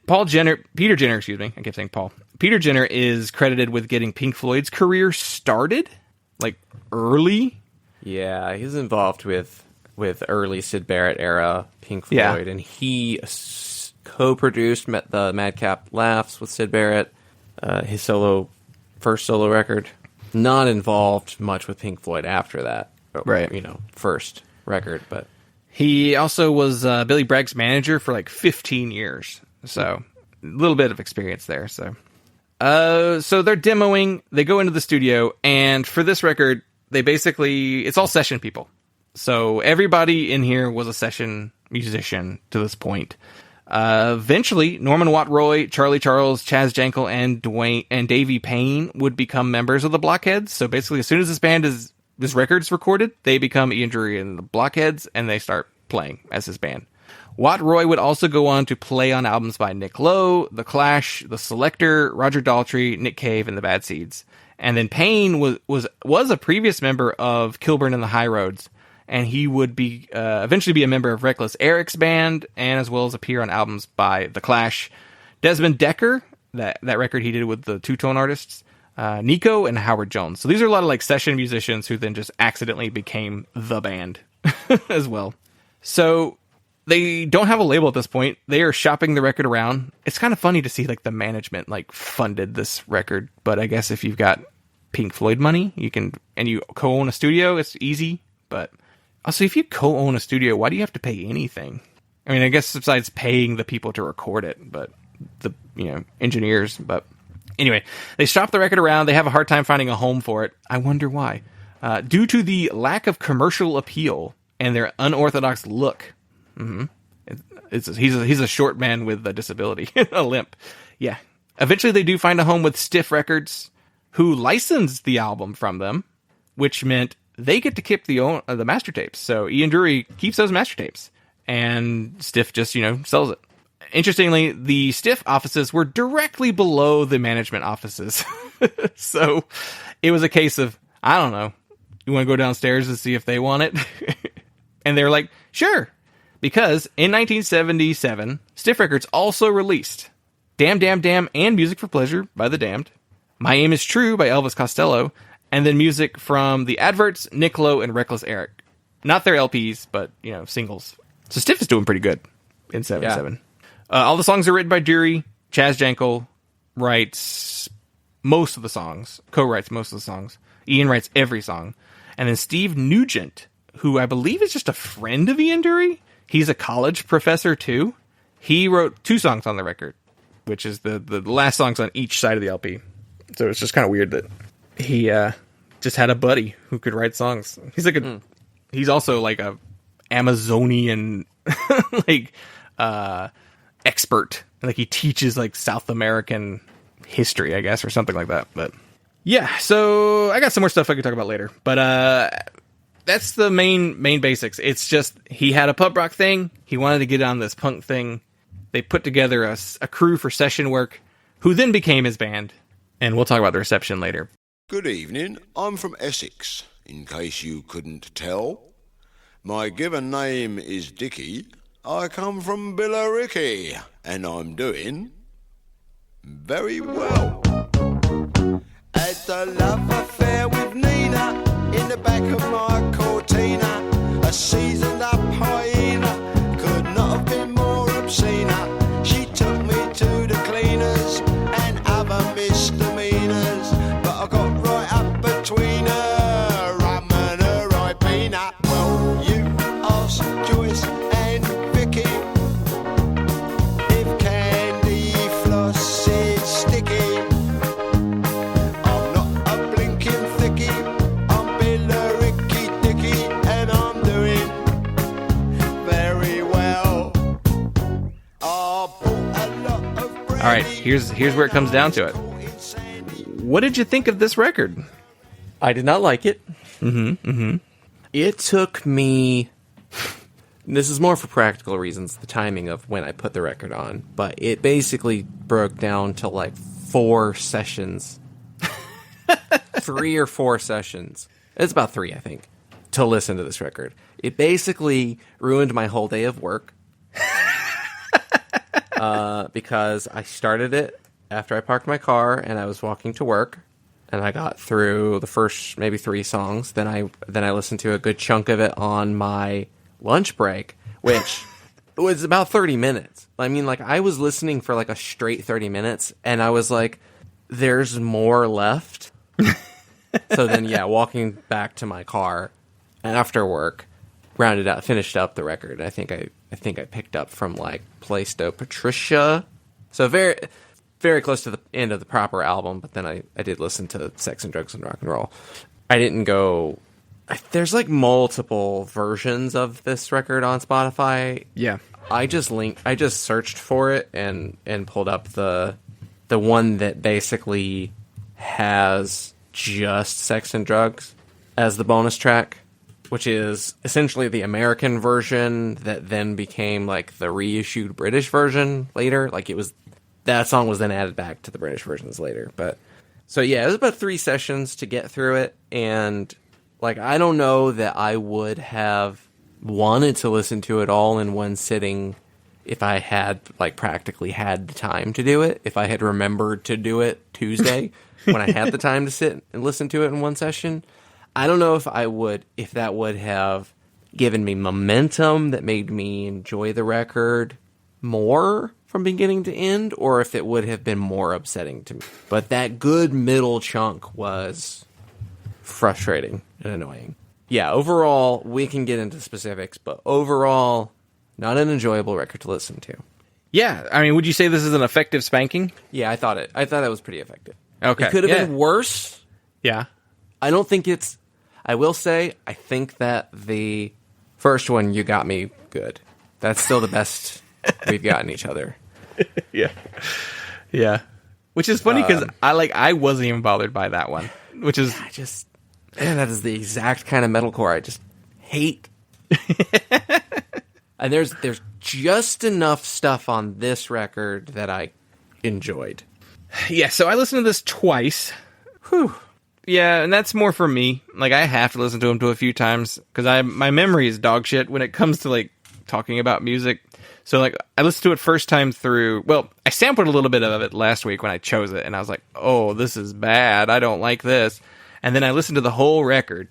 Peter Jenner, I kept saying Paul. Peter Jenner is credited with getting Pink Floyd's career started, like, early.
Yeah, he's involved with early Syd Barrett era Pink Floyd, and he co-produced the Madcap Laughs with Syd Barrett, his first solo record. Not involved much with Pink Floyd after that,
right?
First record, but
he also was Billy Bragg's manager for like 15 years. So a little bit of experience there. So they're demoing, they go into the studio, and for this record, it's all session people. So everybody in here was a session musician to this point. Eventually, Norman Watt Roy, Charlie Charles, Chaz Jankel, and Davey Payne would become members of the Blockheads. So basically, as soon as this record's recorded, they become Ian Dury and the Blockheads, and they start playing as his band. Watt Roy would also go on to play on albums by Nick Lowe, The Clash, The Selecter, Roger Daltrey, Nick Cave, and the Bad Seeds. And then Payne was a previous member of Kilburn and the High Roads, and he would be eventually be a member of Reckless Eric's band, and as well as appear on albums by The Clash. Desmond Decker, that record he did with the Two-Tone Artists, Nico, and Howard Jones. So these are a lot of like session musicians who then just accidentally became the band as well. So they don't have a label at this point. They are shopping the record around. It's kind of funny to see like the management like funded this record, but I guess if you've got Pink Floyd money, you co-own a studio, it's easy. But also, if you co-own a studio, why do you have to pay anything? I mean, I guess besides paying the people to record it, but the engineers. But anyway, they shop the record around. They have a hard time finding a home for it. I wonder why. Due to the lack of commercial appeal and their unorthodox look. Mm-hmm. He's a short man with a disability, a limp. Yeah. Eventually, they do find a home with Stiff Records, who licensed the album from them, which meant they get to keep the master tapes. So Ian Dury keeps those master tapes, and Stiff just sells it. Interestingly, the Stiff offices were directly below the management offices, so it was a case of, I don't know, you want to go downstairs and see if they want it, and they're like, sure. Because in 1977, Stiff Records also released Damn, Damn, Damn and Music for Pleasure by The Damned, My Aim Is True by Elvis Costello, and then music from The Adverts, Nick Lowe, and Reckless Eric. Not their LPs, but, singles. So Stiff is doing pretty good in 77. Yeah. All the songs are written by Dury. Chaz Jankel writes most of the songs, co-writes most of the songs. Ian writes every song. And then Steve Nugent, who I believe is just a friend of Ian Dury. He's a college professor, too. He wrote 2 songs on the record, which is the last songs on each side of the LP. So it's just kind of weird that he just had a buddy who could write songs. He's like he's also like a Amazonian expert. Like he teaches like South American history, I guess, or something like that. But yeah, so I got some more stuff I could talk about later. But that's the main basics. It's just he had a pub rock thing. He wanted to get on this punk thing. They put together a crew for session work. who then became his band. And we'll talk about the reception later.
Good evening, I'm from Essex, in case you couldn't tell. My given name is Dickie. I come from Billericay, and I'm doing very well. Had a love affair with Nina in the back of my Cortina. A seasoned up hyena could not have been more obscene. She took me to the cleaners and other misdemeanors, but I got right up between her rum and her ribena. Well, you asked Joyce and Vicky if candy floss is sticky. I'm not a blinking thickie, I'm Billericay Dickie, and I'm doing very well. I bought a lot of brandy.
All right, here's where it comes down to it. What did you think of this record?
I did not like it. It took me... This is more for practical reasons, the timing of when I put the record on, but it basically broke down to like 4 sessions. 3 or 4 sessions. It's about 3, I think, to listen to this record. It basically ruined my whole day of work. Because I started it after I parked my car and I was walking to work, and I got through the first maybe 3 songs. Then I listened to a good chunk of it on my lunch break, which was about 30 minutes. I mean, like, I was listening for like a straight 30 minutes, and I was like, there's more left. So then, yeah, walking back to my car after work, finished up the record. I think I picked up from like Playsto Patricia. So very, very close to the end of the proper album, but then I did listen to Sex and Drugs and Rock and Roll. I didn't go... There's like multiple versions of this record on Spotify.
Yeah.
I just searched for it and pulled up the one that basically has just Sex and Drugs as the bonus track, which is essentially the American version that then became like the reissued British version later. Like, that song was then added back to the British versions later. But so yeah, it was about 3 sessions to get through it, and like, I don't know that I would have wanted to listen to it all in one sitting if I had like practically had the time to do it. If I had remembered to do it Tuesday when I had the time to sit and listen to it in one session. I don't know if that would have given me momentum that made me enjoy the record more from beginning to end, or if it would have been more upsetting to me. But that good middle chunk was frustrating and annoying. Yeah, overall, we can get into specifics, but overall, not an enjoyable record to listen to.
Yeah, I mean, would you say this is an effective spanking?
Yeah, I thought it was pretty effective.
Okay.
It could have been worse.
Yeah.
I don't think it's... I will say, I think that the first one, You Got Me, good. That's still the best we've gotten each other.
Yeah. Yeah. Which is funny because I wasn't even bothered by that one. Which is... Man, that is the exact kind of metalcore I just hate.
And there's just enough stuff on this record that I enjoyed.
Yeah, so I listened to this twice.
Whew.
Yeah, and that's more for me. Like, I have to listen to them a few times because my memory is dog shit when it comes to like talking about music. So like, I listened to it first time through. Well, I sampled a little bit of it last week when I chose it, and I was like, "Oh, this is bad. I don't like this." And then I listened to the whole record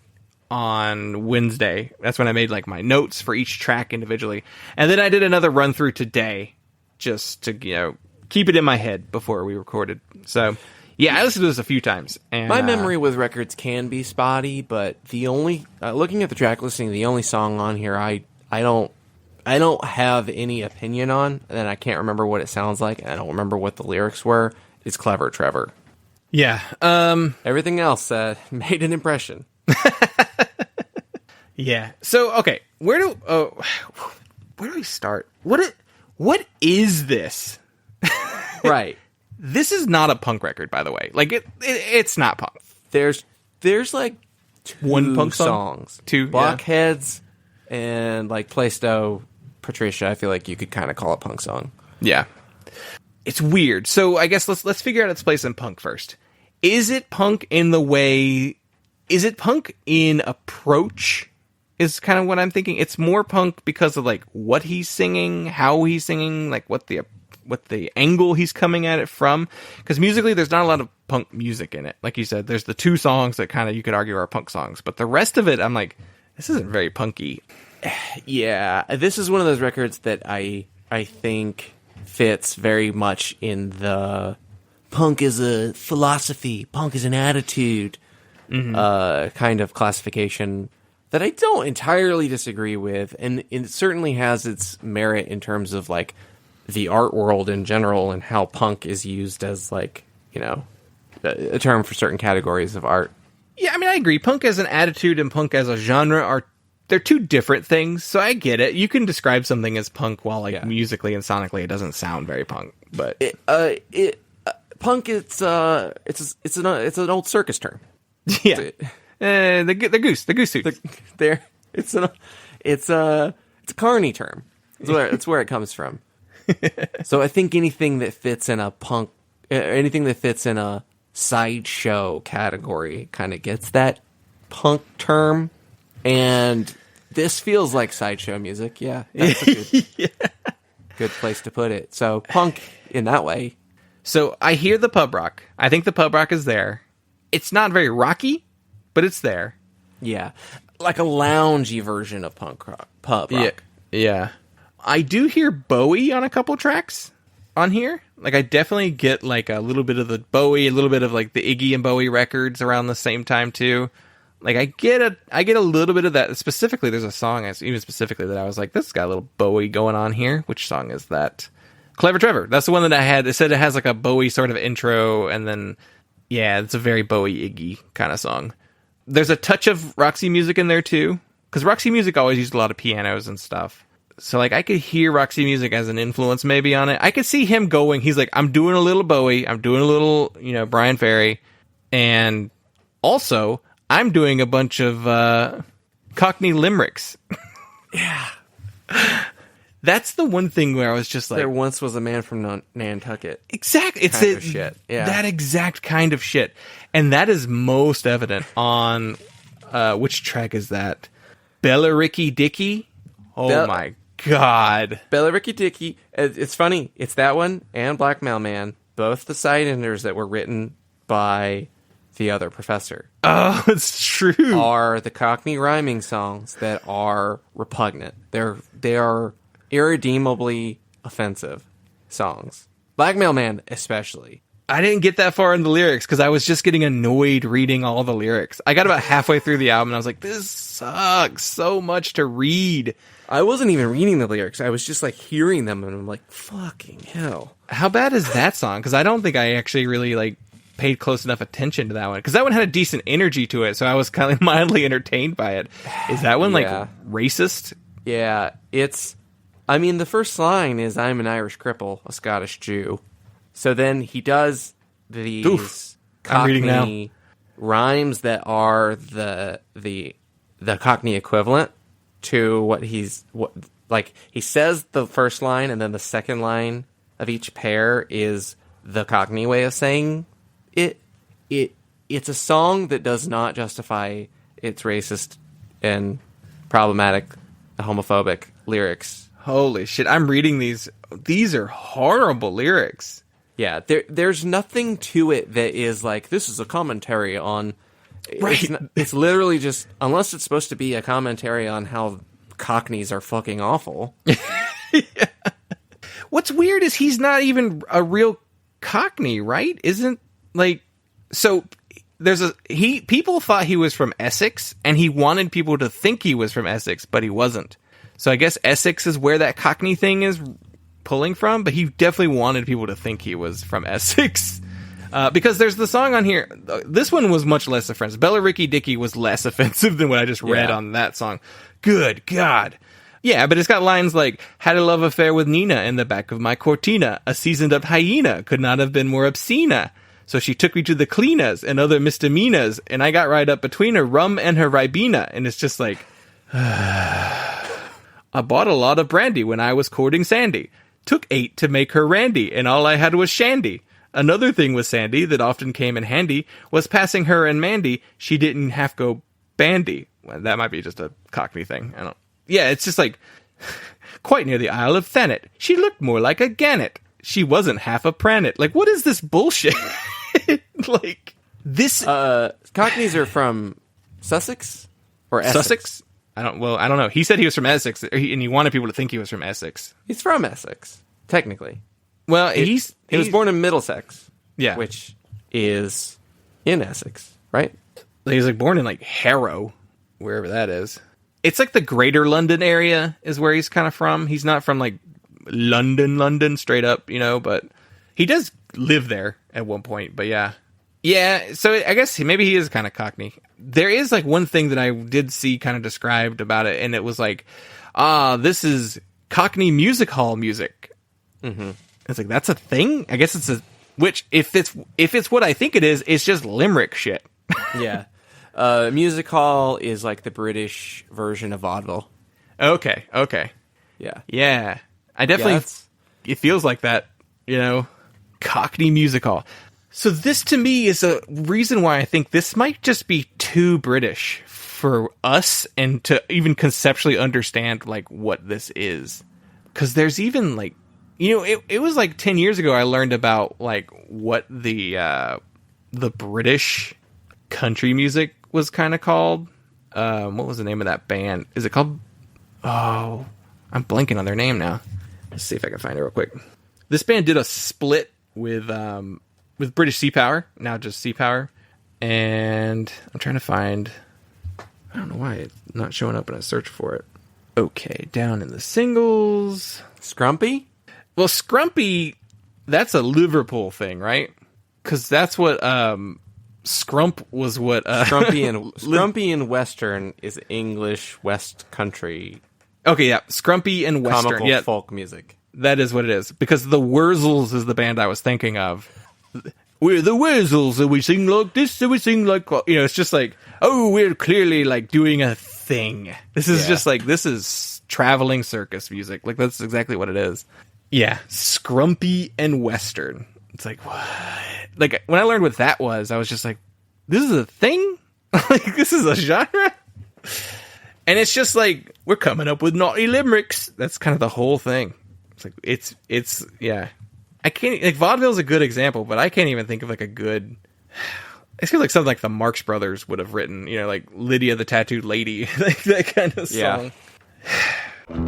on Wednesday. That's when I made like my notes for each track individually, and then I did another run through today just to keep it in my head before we recorded. So. Yeah, I listened to this a few times. And,
my memory with records can be spotty, but the only looking at the track listing, the only song on here I don't have any opinion on, and I can't remember what it sounds like, and I don't remember what the lyrics were. Is Clever Trevor.
Yeah.
Everything else made an impression.
Yeah. So okay, where do we start? What is this?
Right.
This is not a punk record, by the way. Like it's not punk.
There's like
one punk
songs,
2
Blockheads, and like Playsto Patricia. I feel like you could kind of call it punk song.
Yeah. It's weird. So I guess let's figure out its place in punk first. Is it punk in the way? Is it punk in approach? Is kind of what I'm thinking. It's more punk because of like what he's singing, how he's singing, like what the angle he's coming at it from. Because musically, there's not a lot of punk music in it. Like you said, there's the 2 songs that kind of you could argue are punk songs, but the rest of it, I'm like, this isn't very punky.
Yeah, this is one of those records that I think fits very much in the punk is a philosophy, punk is an attitude kind of classification that I don't entirely disagree with, and it certainly has its merit in terms of like the art world in general and how punk is used as like, you know, a term for certain categories of art.
Yeah, I mean, I agree. Punk as an attitude and punk as a genre they're 2 different things, so I get it. You can describe something as punk while like musically and sonically it doesn't sound very punk, but
punk it's an old circus term.
Yeah. The goose suits.
It's a carny term. It's where it comes from. So I think anything that fits in a punk, anything that fits in a sideshow category kind of gets that punk term. And this feels like sideshow music. Yeah, that's a good place to put it. So punk in that way.
So I hear the pub rock. I think the pub rock is there. It's not very rocky, but it's there.
Yeah, like a loungy version of punk rock, pub rock.
Yeah. I do hear Bowie on a couple tracks on here. Like I definitely get like a little bit of the Bowie, a little bit of like the Iggy and Bowie records around the same time too. Like I get a little bit of that. Specifically, there's a song even specifically that I was like, this has got a little Bowie going on here. Which song is that? Clever Trevor. That's the one that I had. It said it has like a Bowie sort of intro, and then yeah, it's a very Bowie Iggy kind of song. There's a touch of Roxy music in there too, because Roxy music always used a lot of pianos and stuff. So like I could hear Roxy music as an influence maybe on it. I could see him going. He's like, I'm doing a little Bowie. I'm doing a little, Brian Ferry, and also I'm doing a bunch of Cockney limericks.
Yeah.
That's the one thing where I was just like...
There once was a man from Nantucket.
Exactly. It's
kind of shit. Yeah.
That exact kind of shit. And that is most evident on... which track is that? Billericay, Dickie? Oh my God.
Billericay, Dickie. It's funny. It's that one and Black Mailman. Both the side-enders that were written by the other professor.
Oh, it's true.
Are the Cockney rhyming songs that are repugnant. They are irredeemably offensive songs. Black Mailman especially.
I didn't get that far in the lyrics because I was just getting annoyed reading all the lyrics. I got about halfway through the album and I was like, this sucks so much to read.
I wasn't even reading the lyrics. I was just like hearing them and I'm like, fucking hell.
How bad is that song? Because I don't think I actually really like paid close enough attention to that one. Because that one had a decent energy to it, so I was kind of mildly entertained by it. Is that one like racist?
Yeah, the first line is, I'm an Irish cripple, a Scottish Jew. So then he does these Cockney rhymes that are the Cockney equivalent to what he says the first line, and then the second line of each pair is the Cockney way of saying it. It's a song that does not justify its racist and problematic, homophobic lyrics.
Holy shit, I'm reading these. These are horrible lyrics.
Yeah, there's nothing to it that is like, this is a commentary on...
Right.
It's literally just, unless it's supposed to be a commentary on how Cockneys are fucking awful.
Yeah. What's weird is he's not even a real Cockney, right? Isn't, like... So, people thought he was from Essex, and he wanted people to think he was from Essex, but he wasn't. So I guess Essex is where that Cockney thing is pulling from, but he definitely wanted people to think he was from Essex. Because there's the song on here. This one was much less offensive. Billericay Dickie was less offensive than what I just read on that song. Good God. Yeah, but it's got lines like, had a love affair with Nina in the back of my Cortina. A seasoned up hyena could not have been more obscene. So she took me to the cleaners and other misdemeanors, and I got right up between her rum and her ribena. And it's just like... I bought a lot of brandy when I was courting Sandy. Took 8 to make her Randy, and all I had was Shandy. Another thing with Sandy that often came in handy was passing her and Mandy. She didn't have go bandy. Well, that might be just a Cockney thing. I don't. Yeah, it's just like quite near the Isle of Thanet. She looked more like a gannet. She wasn't half a pranet. Like, what is this bullshit? Like this.
Cockneys are from Sussex or Essex?
Sussex. I don't know. He said he was from Essex, and he wanted people to think he was from Essex.
He's from Essex, technically.
Well, he
was born in Middlesex,
yeah,
which is in Essex, right?
He's like born in like Harrow, wherever that is. It's like the Greater London area is where he's kind of from. He's not from like London, straight up, but he does live there at one point. But yeah. So I guess maybe he is kind of Cockney. There is like one thing that I did see kind of described about it, and it was like, this is Cockney music hall music. Mm-hmm. It's like, that's a thing? I guess it's which if it's what I think it is, it's just Limerick shit.
Yeah. Music hall is like the British version of vaudeville.
Okay. Yeah. I definitely, it feels like that, Cockney music hall. So this to me is a reason why I think this might just be too British for us and to even conceptually understand like what this is. Because there's even like, it was like 10 years ago I learned about like what the British country music was kind of called. What was the name of that band? Is it called? Oh, I'm blanking on their name now. Let's see if I can find it real quick. This band did a split with British Sea Power, now just Sea Power, and I'm trying to find. I don't know why it's not showing up when I search for it. Okay, down in the singles,
Scrumpy.
Well, Scrumpy, that's a Liverpool thing, right? Because that's what Scrump was. What
Scrumpy and Western is English West Country.
Okay, yeah, Scrumpy and Western,
comical folk music.
That is what it is. Because the Wurzels is the band I was thinking of. We're the Wurzels, and we sing like this, and we sing like... it's just like, we're clearly like doing a thing. This is just like, this is traveling circus music. Like, that's exactly what it is. Yeah, Scrumpy and Western. It's like, what? Like, when I learned what that was, I was just like, this is a thing? Like, this is a genre? And it's just like, we're coming up with naughty limericks. That's kind of the whole thing. It's like, it's yeah. I can't, like, vaudeville's a good example, but I can't even think of like a good... I feel like something like the Marx Brothers would have written, like Lydia the Tattooed Lady, like that kind of song.
Yeah.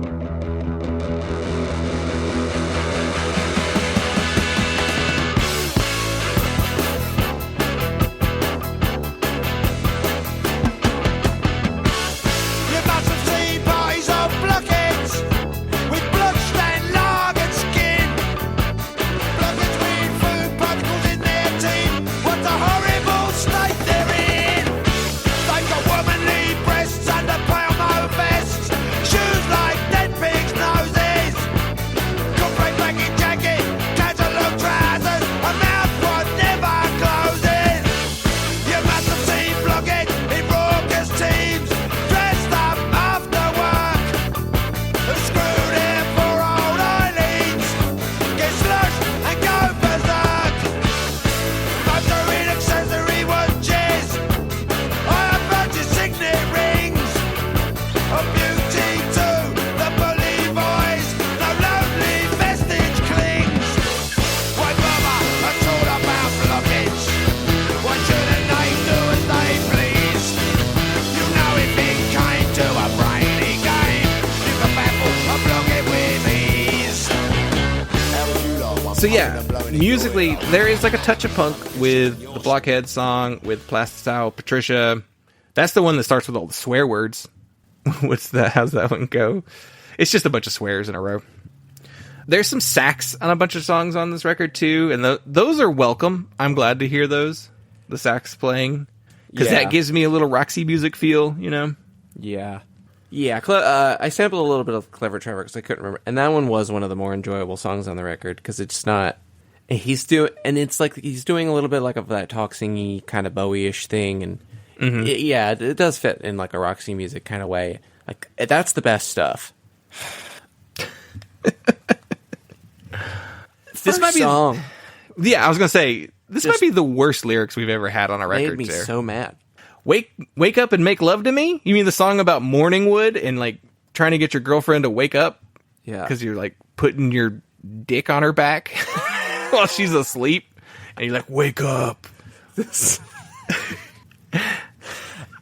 You must have seen parties of Blockheads with blood-stained lagered skin. Blockheads with food particles in their teeth. What a horrible state they're in. They've got womanly breasts and a pale vests, shoes like dead pigs' noses, concrete blanket jacket, catalog trousers, a mouth what never closes. You must have seen Blockheads in raucous teams, dressed up after work, who screw their poor old eyelids, get slushed and go berserk. Motoring accessory watches, I have purchased signet rings, of beauty to the bully boys, no lonely vestige clings. Why bother at all about blockage? Why shouldn't they do as they please? You know if it came to a brainy game, you can baffle a blockhead with ease. How would you lot want
So yeah,
fun to blow in the
musically,
door?
there is like a touch of punk with the Blockhead song, with Plastic Style Patricia. That's the one that starts with all the swear words. How's that one go? It's just a bunch of swears in a row. There's some sax on a bunch of songs on this record too, and those are welcome. I'm glad to hear those, the sax playing, because
Yeah.
that gives me a little Roxy music feel,
Yeah. I sampled a little bit of Clever Trevor because I couldn't remember, and that one was one of the more enjoyable songs on the record because it's not. It's like he's doing a little bit like of that talk singy kind of Bowie-ish thing, and it does fit in like a Roxy music kind of way. Like that's the best stuff.
This might be
song.
Yeah, I was gonna say this might be the worst lyrics we've ever had on a record.
Made me
there.
so mad.
Wake up and make love to me? You mean the song about morning wood and like trying to get your girlfriend to wake up?
Yeah.
Because you're like putting your dick on her back while she's asleep, and you're like, wake up.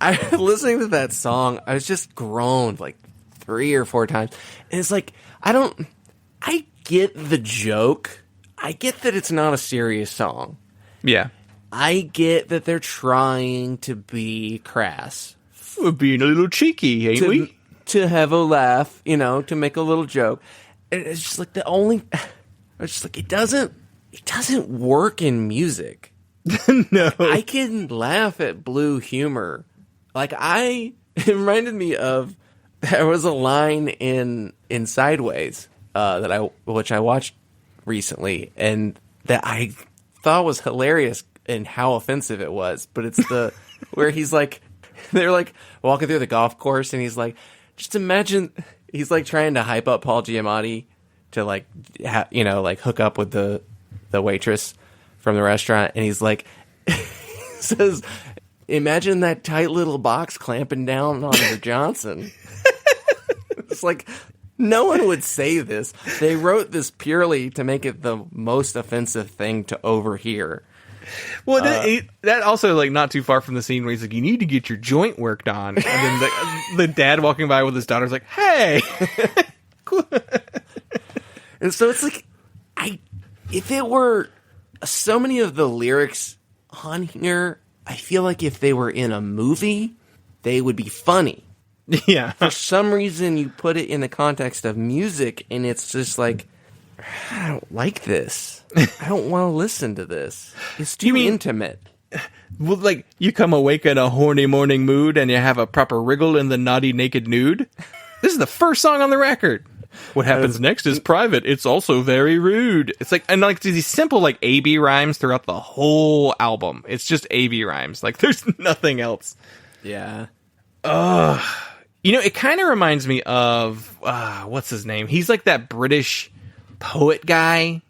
I listening to that song, I was just groaned like 3 or 4 times. And it's like, I get the joke. I get that it's not a serious song.
Yeah.
I get that they're trying to be crass.
We're being a little cheeky, ain't we?
To have a laugh, to make a little joke. And it's just like it's just like, it doesn't work in music.
No.
I can laugh at blue humor. Like it reminded me of, there was a line in Sideways which I watched recently, and that I thought was hilarious and how offensive it was. But it's the where he's like, they're like walking through the golf course, and he's like, just imagine, he's like trying to hype up Paul Giamatti to like hook up with the waitress from the restaurant, and he's like, he says, imagine that tight little box clamping down on your Johnson. It's like, no one would say this. They wrote this purely to make it the most offensive thing to overhear.
Well, that also, like, not too far from the scene where he's like, you need to get your joint worked on. And then the dad walking by with his daughter's like, hey!
And so it's like, if it were so many of the lyrics on here, I feel like if they were in a movie, they would be funny.
Yeah.
For some reason, you put it in the context of music, and it's just like, I don't like this. I don't want to listen to this. It's too intimate.
Well, like, you come awake in a horny morning mood and you have a proper wriggle in the naughty naked nude. This is the first song on the record. What happens next is private. It's also very rude. It's like, and like these simple like A-B rhymes throughout the whole album. It's just A-B rhymes. Like, there's nothing else.
Yeah.
It kind of reminds me of, what's his name? He's like that British poet guy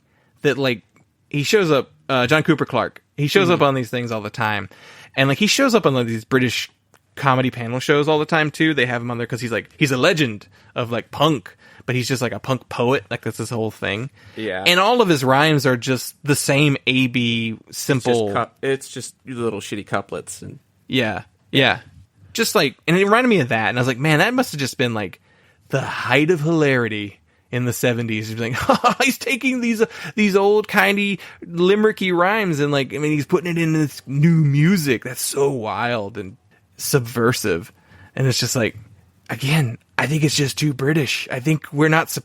that like, he shows up, John Cooper Clarke. He shows up on these things all the time. And like, he shows up on like, these British comedy panel shows all the time too. They have him on there because he's a legend of like punk, but he's just like a punk poet. Like, that's his whole thing. Yeah. And all of his rhymes are just the same A-B simple.
It's just little shitty couplets. And
yeah. Just like, and it reminded me of that. And I was like, man, that must have just been like the height of hilarity in the 70s. He's like, he's taking these old kindy limericky rhymes and like, I mean, he's putting it in this new music that's so wild and subversive. And it's just like, again, I think it's just too British. I think we're not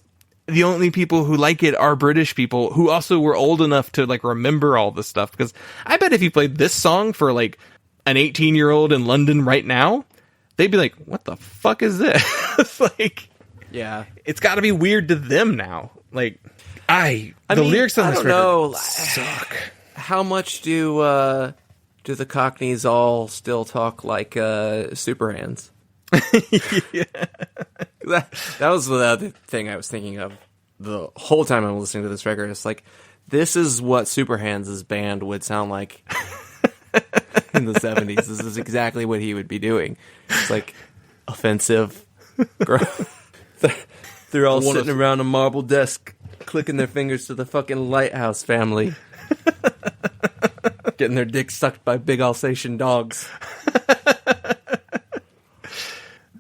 the only people who like it are British people who also were old enough to like remember all this stuff. Because I bet if you played this song for like an 18-year-old in London right now, they'd be like, what the fuck is this? It's like,
yeah,
it's got to be weird to them now. Like, the lyrics on this record suck.
How much do the Cockneys all still talk like super hands?
Yeah.
That was the other thing I was thinking of the whole time I'm listening to this record. It's like, this is what Super Hands' band would sound like in the 70s. This is exactly what he would be doing. It's like offensive. They're all sitting around a marble desk, clicking their fingers to the fucking Lighthouse Family, getting their dicks sucked by big Alsatian dogs.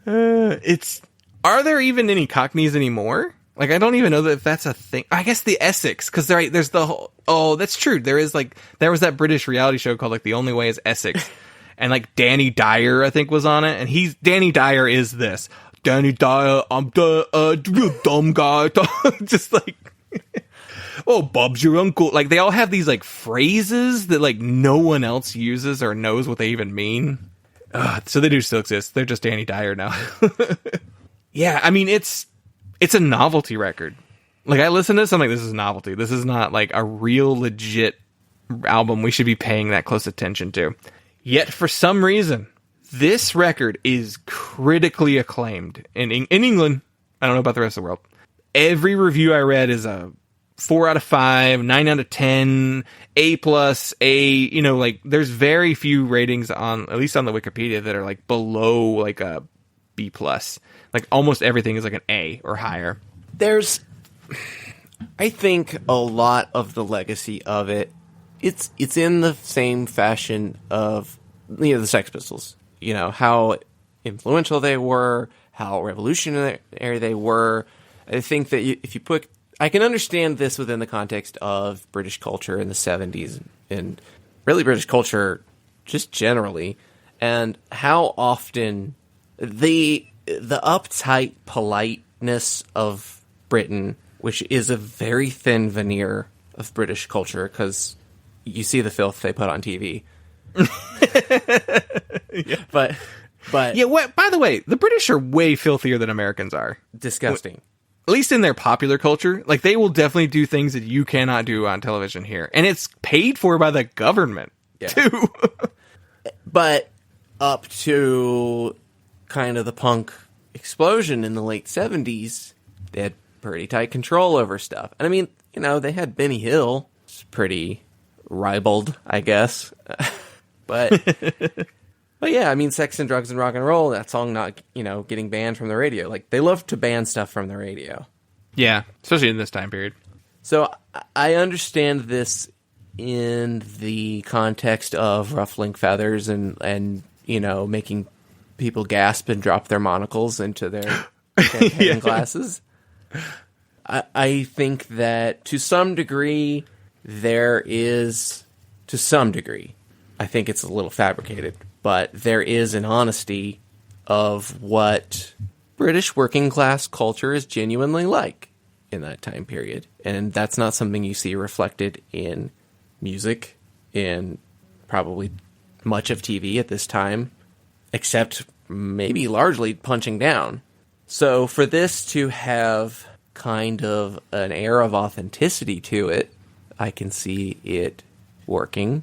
Are there even any Cockneys anymore? Like, I don't even know if that's a thing. I guess the Essex, because there's the whole... Oh, that's true. There was that British reality show called, like, The Only Way is Essex. And, like, Danny Dyer, I think, was on it. And Danny Dyer is this. Danny Dyer, I'm the dumb guy. Just like... Oh, Bob's your uncle. Like, they all have these, like, phrases that, like, no one else uses or knows what they even mean. So they do still exist. They're just Danny Dyer now. Yeah, I mean, it's a novelty record. Like, I listen to this, I'm like, this is novelty. This is not, like, a real legit album we should be paying that close attention to. Yet, for some reason, this record is critically acclaimed. In England, I don't know about the rest of the world. Every review I read is a 4 out of 5, 9 out of 10, A plus, A, you know, like there's very few ratings on, at least on the Wikipedia, that are like below like a B plus. Like almost everything is like an A or higher.
There's, I think, a lot of the legacy of it. It's in the same fashion of, you know, the Sex Pistols. You know, how influential they were, how revolutionary they were. I think that if you put, I can understand this within the context of British culture in the 70s and really British culture just generally, and how often the uptight politeness of Britain, which is a very thin veneer of British culture, because you see the filth they put on TV.
Yeah.
But
Yeah, what, by the way, the British are way filthier than Americans are.
disgusting.
At least in their popular culture. Like, they will definitely do things that you cannot do on television here. And it's paid for by the government, too.
But up to kind of the punk explosion in the late 70s, they had pretty tight control over stuff. And I mean, you know, they had Benny Hill. It's pretty ribald, I guess. But yeah, I mean, Sex and Drugs and Rock and Roll, that song not, you know, getting banned from the radio. Like, they love to ban stuff from the radio.
Yeah, especially in this time period.
So I understand this in the context of ruffling feathers and you know, making people gasp and drop their monocles into their champagne glasses. I think that to some degree, I think it's a little fabricated, but there is an honesty of what British working class culture is genuinely like in that time period. And that's not something you see reflected in music, in probably much of TV at this time, except maybe largely Punching Down. So for this to have kind of an air of authenticity to it, I can see it working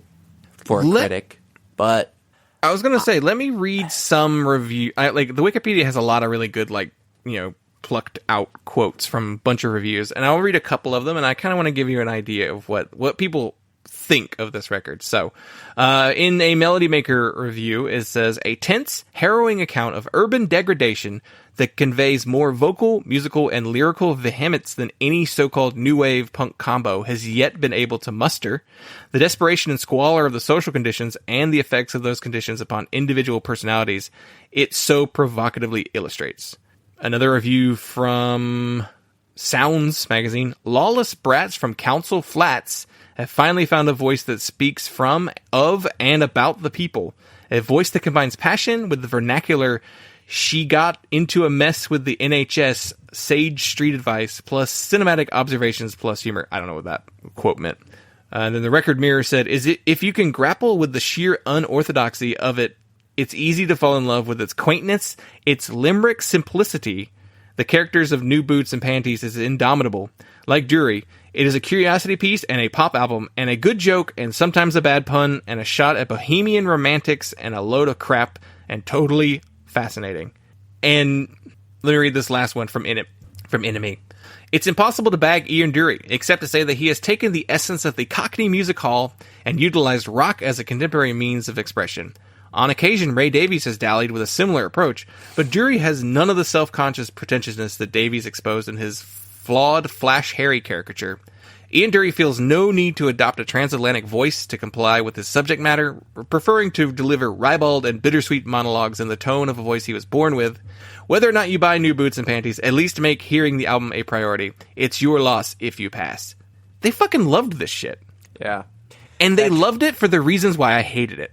for a critic. But
I was going to say, let me read some review. Like, the Wikipedia has a lot of really good, like, you know, plucked out quotes from a bunch of reviews, and I'll read a couple of them, and I kind of want to give you an idea of what people think of this record. So, in a Melody Maker review, it says, a tense, harrowing account of urban degradation that conveys more vocal, musical, and lyrical vehemence than any so-called new wave punk combo has yet been able to muster. The desperation and squalor of the social conditions and the effects of those conditions upon individual personalities it so provocatively illustrates. Another review from Sounds magazine. Lawless brats from Council Flats have finally found a voice that speaks from, of, and about the people. A voice that combines passion with the vernacular "she got into a mess with the NHS," sage street advice, plus cinematic observations, plus humor. I don't know what that quote meant. And then the Record Mirror said, if you can grapple with the sheer unorthodoxy of it, it's easy to fall in love with its quaintness, its limerick simplicity. The characters of New Boots and Panties is indomitable. Like Dury, it is a curiosity piece and a pop album, and a good joke, and sometimes a bad pun, and a shot at bohemian romantics, and a load of crap, and totally fascinating. And let me read this last one from Enemy. It's impossible to bag Ian Dury, except to say that he has taken the essence of the Cockney Music Hall and utilized rock as a contemporary means of expression. On occasion, Ray Davies has dallied with a similar approach, but Dury has none of the self-conscious pretentiousness that Davies exposed in his flawed Flash Harry caricature. Ian Dury feels no need to adopt a transatlantic voice to comply with his subject matter, preferring to deliver ribald and bittersweet monologues in the tone of a voice he was born with. Whether or not you buy New Boots and Panties, at least make hearing the album a priority. It's your loss if you pass. They fucking loved this shit.
yeah,
And they loved it for the reasons why I hated it.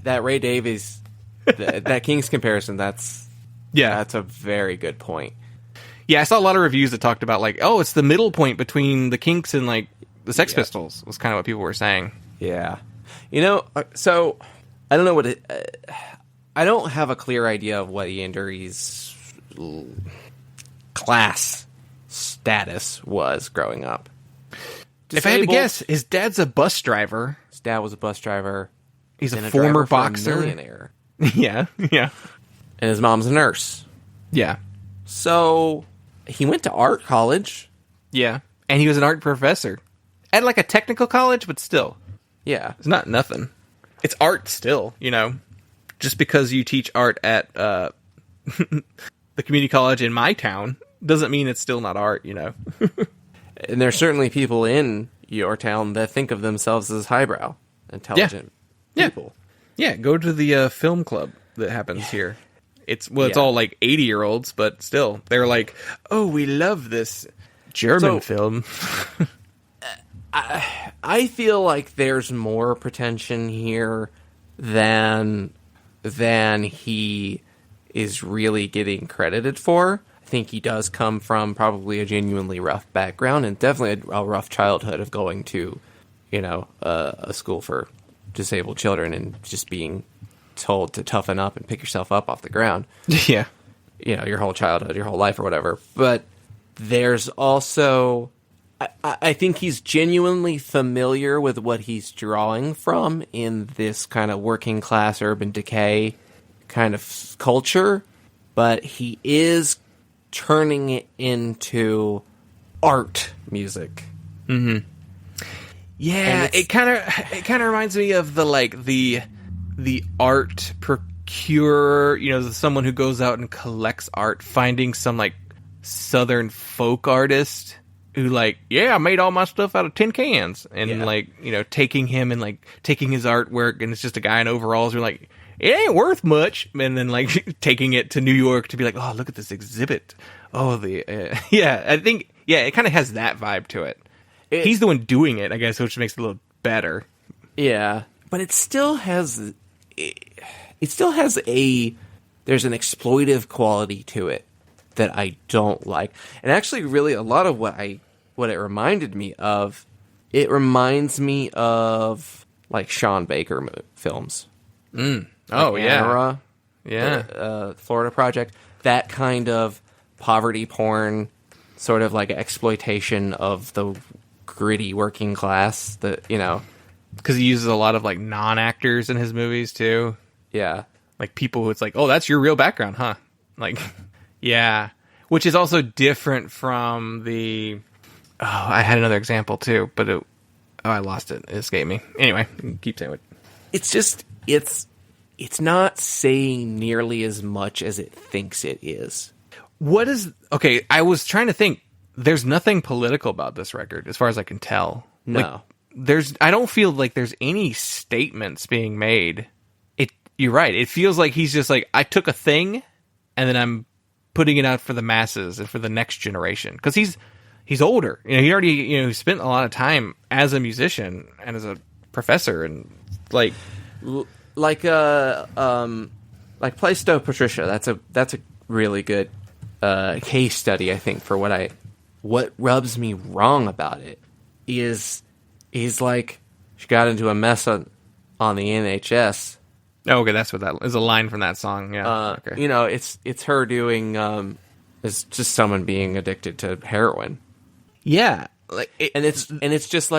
that Ray Davies, that Kings comparison, that's a very good point.
Yeah, I saw a lot of reviews that talked about, like, oh, it's the middle point between the Kinks and, like, the Sex Pistols, was kind of what people were saying.
Yeah. You know, so, I don't know what I don't have a clear idea of what Ian Dury's class status was growing up.
If I had to guess, his dad's a bus driver.
His dad was a bus driver.
He's a
and
former
driver for
boxer.
a millionaire.
Yeah.
And his mom's a nurse.
Yeah.
So, he went to art college.
Yeah. And he was an art professor at like a technical college, but still,
Yeah.
it's not nothing. It's art still, you know. Just because you teach art at the community college in my town doesn't mean it's still not art, you know.
And there's certainly people in your town that think of themselves as highbrow, intelligent people.
Yeah, go to the film club that happens here. It's all like 80-year-olds, but still, they're like, oh, we love this German film.
I feel like there's more pretension here than he is really getting credited for. I think he does come from probably a genuinely rough background and definitely a rough childhood of going to, a school for disabled children and just being told to toughen up and pick yourself up off the ground.
Yeah.
Your whole childhood, your whole life or whatever. But there's also... I think he's genuinely familiar with what he's drawing from in this kind of working class urban decay kind of culture, but he is turning it into art music.
Mm-hmm. Yeah, it kind of reminds me of the art procurer, someone who goes out and collects art, finding some like southern folk artist who I made all my stuff out of tin cans, and taking him and taking his artwork, and it's just a guy in overalls who are like, it ain't worth much, and then taking it to New York to be like, oh, look at this exhibit. Oh, I think it kind of has that vibe to it. He's the one doing it, I guess, which makes it a little better.
Yeah, but it still has there's an exploitive quality to it that I don't like. And actually, really, a lot of what it reminded me of, it reminds me of like Sean Baker films.
Oh, yeah.
Anora,
yeah.
Florida Project. That kind of poverty porn, sort of like exploitation of the gritty working class that,
Because he uses a lot of non-actors in his movies, too.
Yeah.
Like people who it's like, oh, that's your real background, huh? Yeah, which is also different from the... Oh, I had another example, too, but I lost it. It escaped me. Anyway, keep saying it.
It's just... It's not saying nearly as much as it thinks it is.
What is... Okay, I was trying to think. There's nothing political about this record, as far as I can tell.
No.
I don't feel like there's any statements being made. You're right. It feels like he's just I took a thing, and then I'm putting it out for the masses and for the next generation, because he's older. He already spent a lot of time as a musician and as a professor, and like
Plaistow Patricia. That's a really good case study, I think, for what rubs me wrong about it is she got into a mess on the NHS.
Oh, okay, that's what that is, a line from that song. Yeah, okay.
It's her doing. It's just someone being addicted to heroin.
Yeah,
and it's just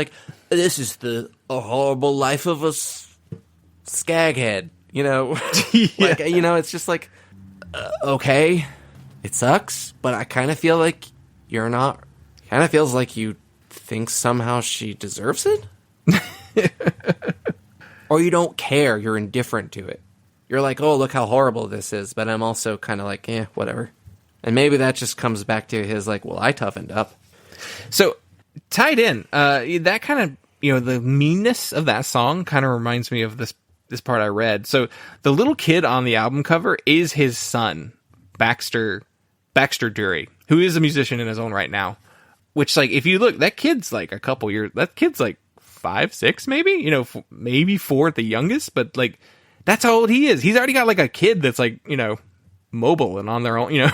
this is a horrible life of a skaghead.
Yeah.
It's just okay, it sucks, but I kind of feel like you're not. Kind of feels like you think somehow she deserves it. Or you don't care, you're indifferent to it. You're like, oh, look how horrible this is, but I'm also kind of whatever. And maybe that just comes back to his well, I toughened up.
So, tied in, that kind of, the meanness of that song kind of reminds me of this part I read. So, the little kid on the album cover is his son, Baxter Dury, who is a musician in his own right now. Which, if you look, that kid's a couple years, that kid's 5, 6, maybe, maybe 4 at the youngest, but that's how old he is. He's already got a kid that's mobile and on their own,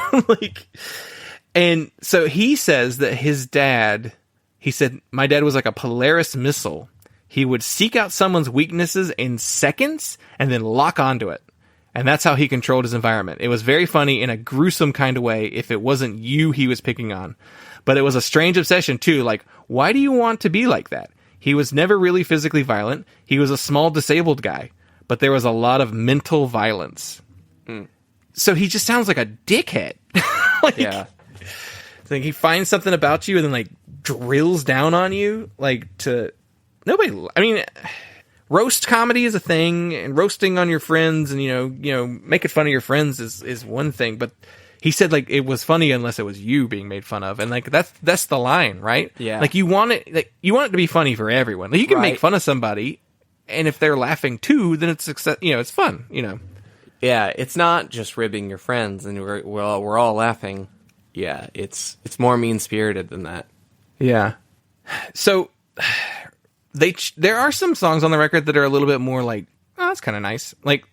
and so he says that his dad, he said, my dad was like a Polaris missile. He would seek out someone's weaknesses in seconds and then lock onto it. And that's how he controlled his environment. It was very funny in a gruesome kind of way if it wasn't you he was picking on. But it was a strange obsession too. Why do you want to be like that? He was never really physically violent. He was a small disabled guy, but there was a lot of mental violence. So he just sounds like a dickhead.
Yeah.
He finds something about you and then drills down on you, like to nobody. I mean, roast comedy is a thing, and roasting on your friends, and you know, making fun of your friends is one thing. But he said like it was funny unless it was you being made fun of, and like that's the line, right?
Yeah.
Like you want it to be funny for everyone. Like you can make fun of somebody, and if they're laughing too, then it's success. You know, it's fun. You know.
Yeah, it's not just ribbing your friends, and we're all laughing. Yeah, it's more mean spirited than that.
Yeah. So there are some songs on the record that are a little bit more like, oh, that's kind of nice. Like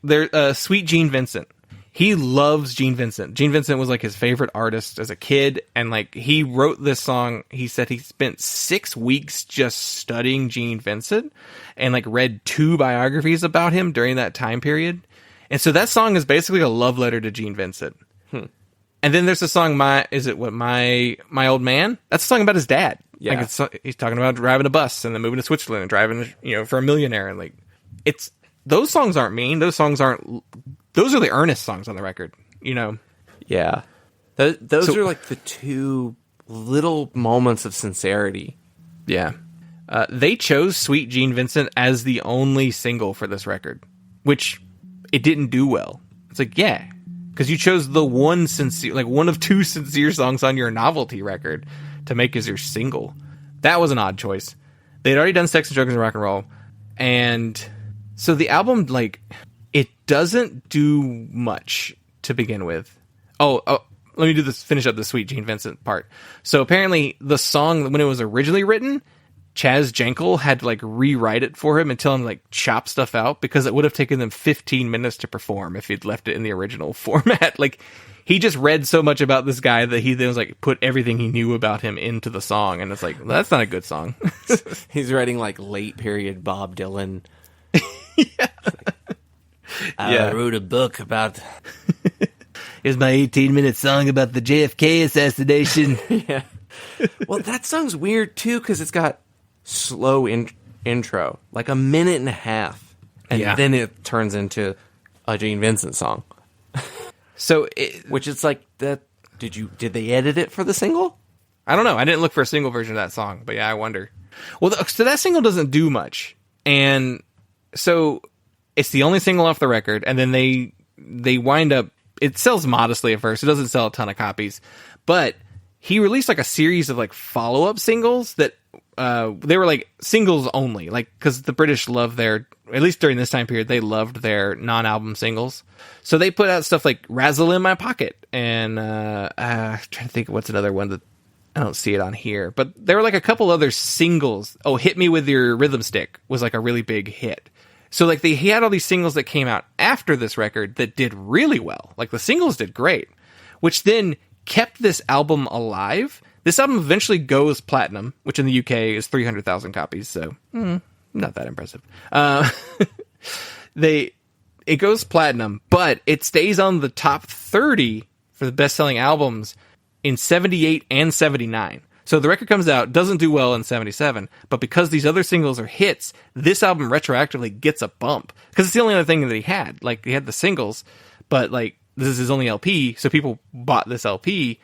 Sweet Gene Vincent. He loves Gene Vincent. Gene Vincent was like his favorite artist as a kid, and like he wrote this song. He said he spent 6 weeks just studying Gene Vincent and like read 2 biographies about him during that time period. And so that song is basically a love letter to Gene Vincent. And then there's a song, My Old Man? that's a song about his dad.
Yeah.
Like he's talking about driving a bus and then moving to Switzerland and driving, for a millionaire. And like, those songs aren't mean. Those are the earnest songs on the record,
Yeah. Those are like the 2 little moments of sincerity.
Yeah. They chose Sweet Gene Vincent as the only single for this record, which it didn't do well. It's like, yeah, because you chose the one of 2 sincere songs on your novelty record to make as your single. That was an odd choice. They'd already done Sex and Drugs and Rock and Roll, and so the album, like, it doesn't do much to begin with. Oh, let me finish up the Sweet Gene Vincent part. So apparently the song, when it was originally written, Chaz Jankel had to like rewrite it for him and tell him like chop stuff out because it would have taken them 15 minutes to perform if he'd left it in the original format. Like he just read so much about this guy that he then was like put everything he knew about him into the song, and it's like, well, that's not a good song.
He's writing like late period Bob Dylan.
Yeah.
I wrote a book about.
Here's my 18-minute song about the JFK assassination.
Yeah. Well, that song's weird too because it's got slow intro, like 1.5 minutes, and then it turns into a Gene Vincent song.
So,
which is like that. Did they edit it for the single?
I don't know. I didn't look for a single version of that song, but yeah, I wonder. Well, so that single doesn't do much, and so it's the only single off the record, and then they wind up. It sells modestly at first. It doesn't sell a ton of copies, but he released like a series of like follow-up singles that they were like singles only, like because the British love at least during this time period, they loved their non-album singles. So they put out stuff like Razzle in My Pocket, and I'm trying to think of what's another one that I don't see it on here, but there were like a couple other singles. Oh, Hit Me With Your Rhythm Stick was like a really big hit. So like he had all these singles that came out after this record that did really well. Like the singles did great, which then kept this album alive. This album eventually goes platinum, which in the UK is 300,000 copies. So not that impressive. It goes platinum, but it stays on the top 30 for the best-selling albums in 78 and 79. So the record comes out, doesn't do well in 77, but because these other singles are hits, this album retroactively gets a bump. Because it's the only other thing that he had. Like, he had the singles, but, like, this is his only LP, so people bought this LP.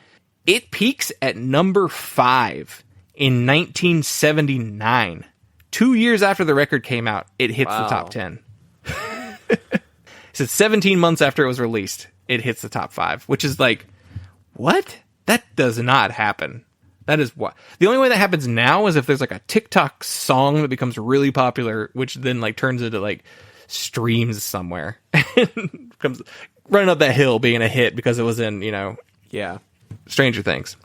It peaks at number 5 in 1979. 2 years after the record came out, it hits the top 10. So 17 months after it was released, it hits the top 5, which is like, what? That does not happen. That is what the only way that happens now is if there's like a TikTok song that becomes really popular, which then like turns into like streams somewhere and comes running up that hill being a hit because it was in, Stranger Things.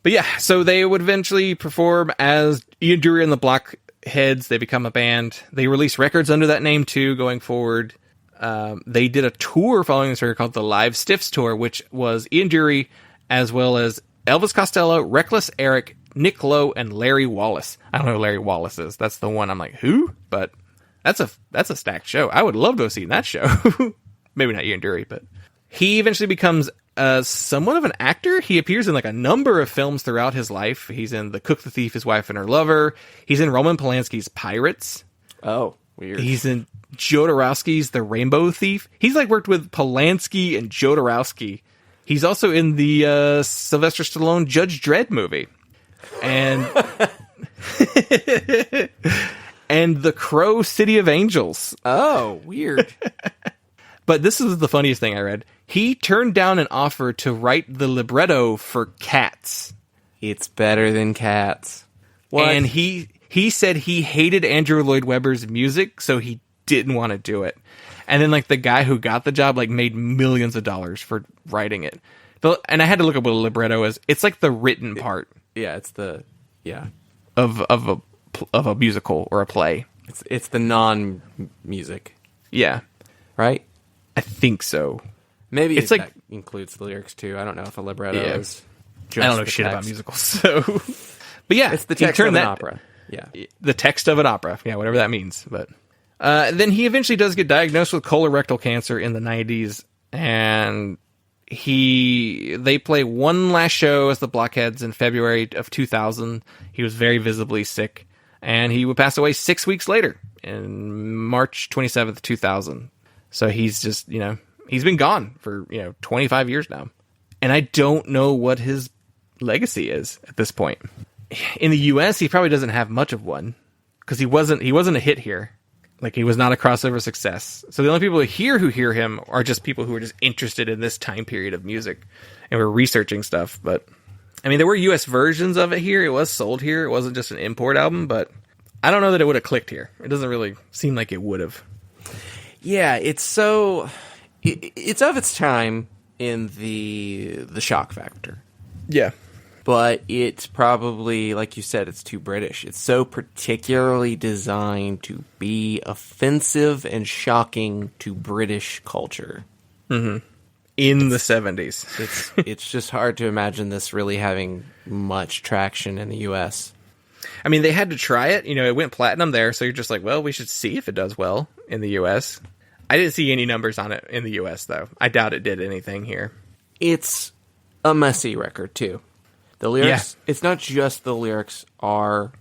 But yeah, so they would eventually perform as Ian Dury and the Blockheads. They become a band. They release records under that name too going forward. They did a tour following this record called the Live Stiffs Tour, which was Ian Dury as well as Elvis Costello, Reckless Eric, Nick Lowe, and Larry Wallace. I don't know who Larry Wallace is. That's the one I'm like, who? But that's a stacked show. I would love to have seen that show. Maybe not Ian Dury, but he eventually becomes somewhat of an actor. He appears in like a number of films throughout his life. He's in The Cook, the Thief, His Wife, and Her Lover. He's in Roman Polanski's Pirates.
Oh, weird.
He's in Jodorowsky's The Rainbow Thief. He's like worked with Polanski and Jodorowsky. He's also in the Sylvester Stallone Judge Dredd movie. and and the Crow City of Angels.
Oh, weird.
But this is the funniest thing I read. He turned down an offer to write the libretto for Cats.
It's better than Cats. What?
And he said he hated Andrew Lloyd Webber's music, so he didn't want to do it. And then, like, the guy who got the job, like, made millions of dollars for writing it. And I had to look up what a libretto is. It's like the written part.
Yeah, it's the
of a musical or a play.
It's the non-music,
Yeah,
right?
I think so.
Maybe
It's
that
like-
includes the lyrics too. I don't know if a libretto
Yeah.
is.
I don't know
the
shit about
text.
musicals, so. But yeah,
It's the
he
text
turned
of an
that-
opera. Yeah.
The text of an opera, yeah, whatever that means. But then he eventually does get diagnosed with colorectal cancer in the 90s, and they play one last show as the Blockheads in February of 2000. He was very visibly sick, and he would pass away 6 weeks later in March 27th, 2000. So he's just, he's been gone for 25 years now, and I don't know what his legacy is at this point. In the US, he probably doesn't have much of one because he wasn't a hit here. Like, he was not a crossover success. So the only people who hear him are just people who are just interested in this time period of music and were researching stuff. But I mean, there were US versions of it here. It was sold here. It wasn't just an import album, but I don't know that it would have clicked here. It doesn't really seem like it would have.
Yeah, it's of its time in the shock factor.
Yeah.
But it's probably, like you said, it's too British. It's so particularly designed to be offensive and shocking to British culture.
In the 70s.
It's just hard to imagine this really having much traction in the U.S.
I mean, they had to try it. It went platinum there, so you're just like, well, we should see if it does well in the U.S. I didn't see any numbers on it in the U.S., though. I doubt it did anything here.
It's a messy record, too. The lyrics, It's not just the lyrics are,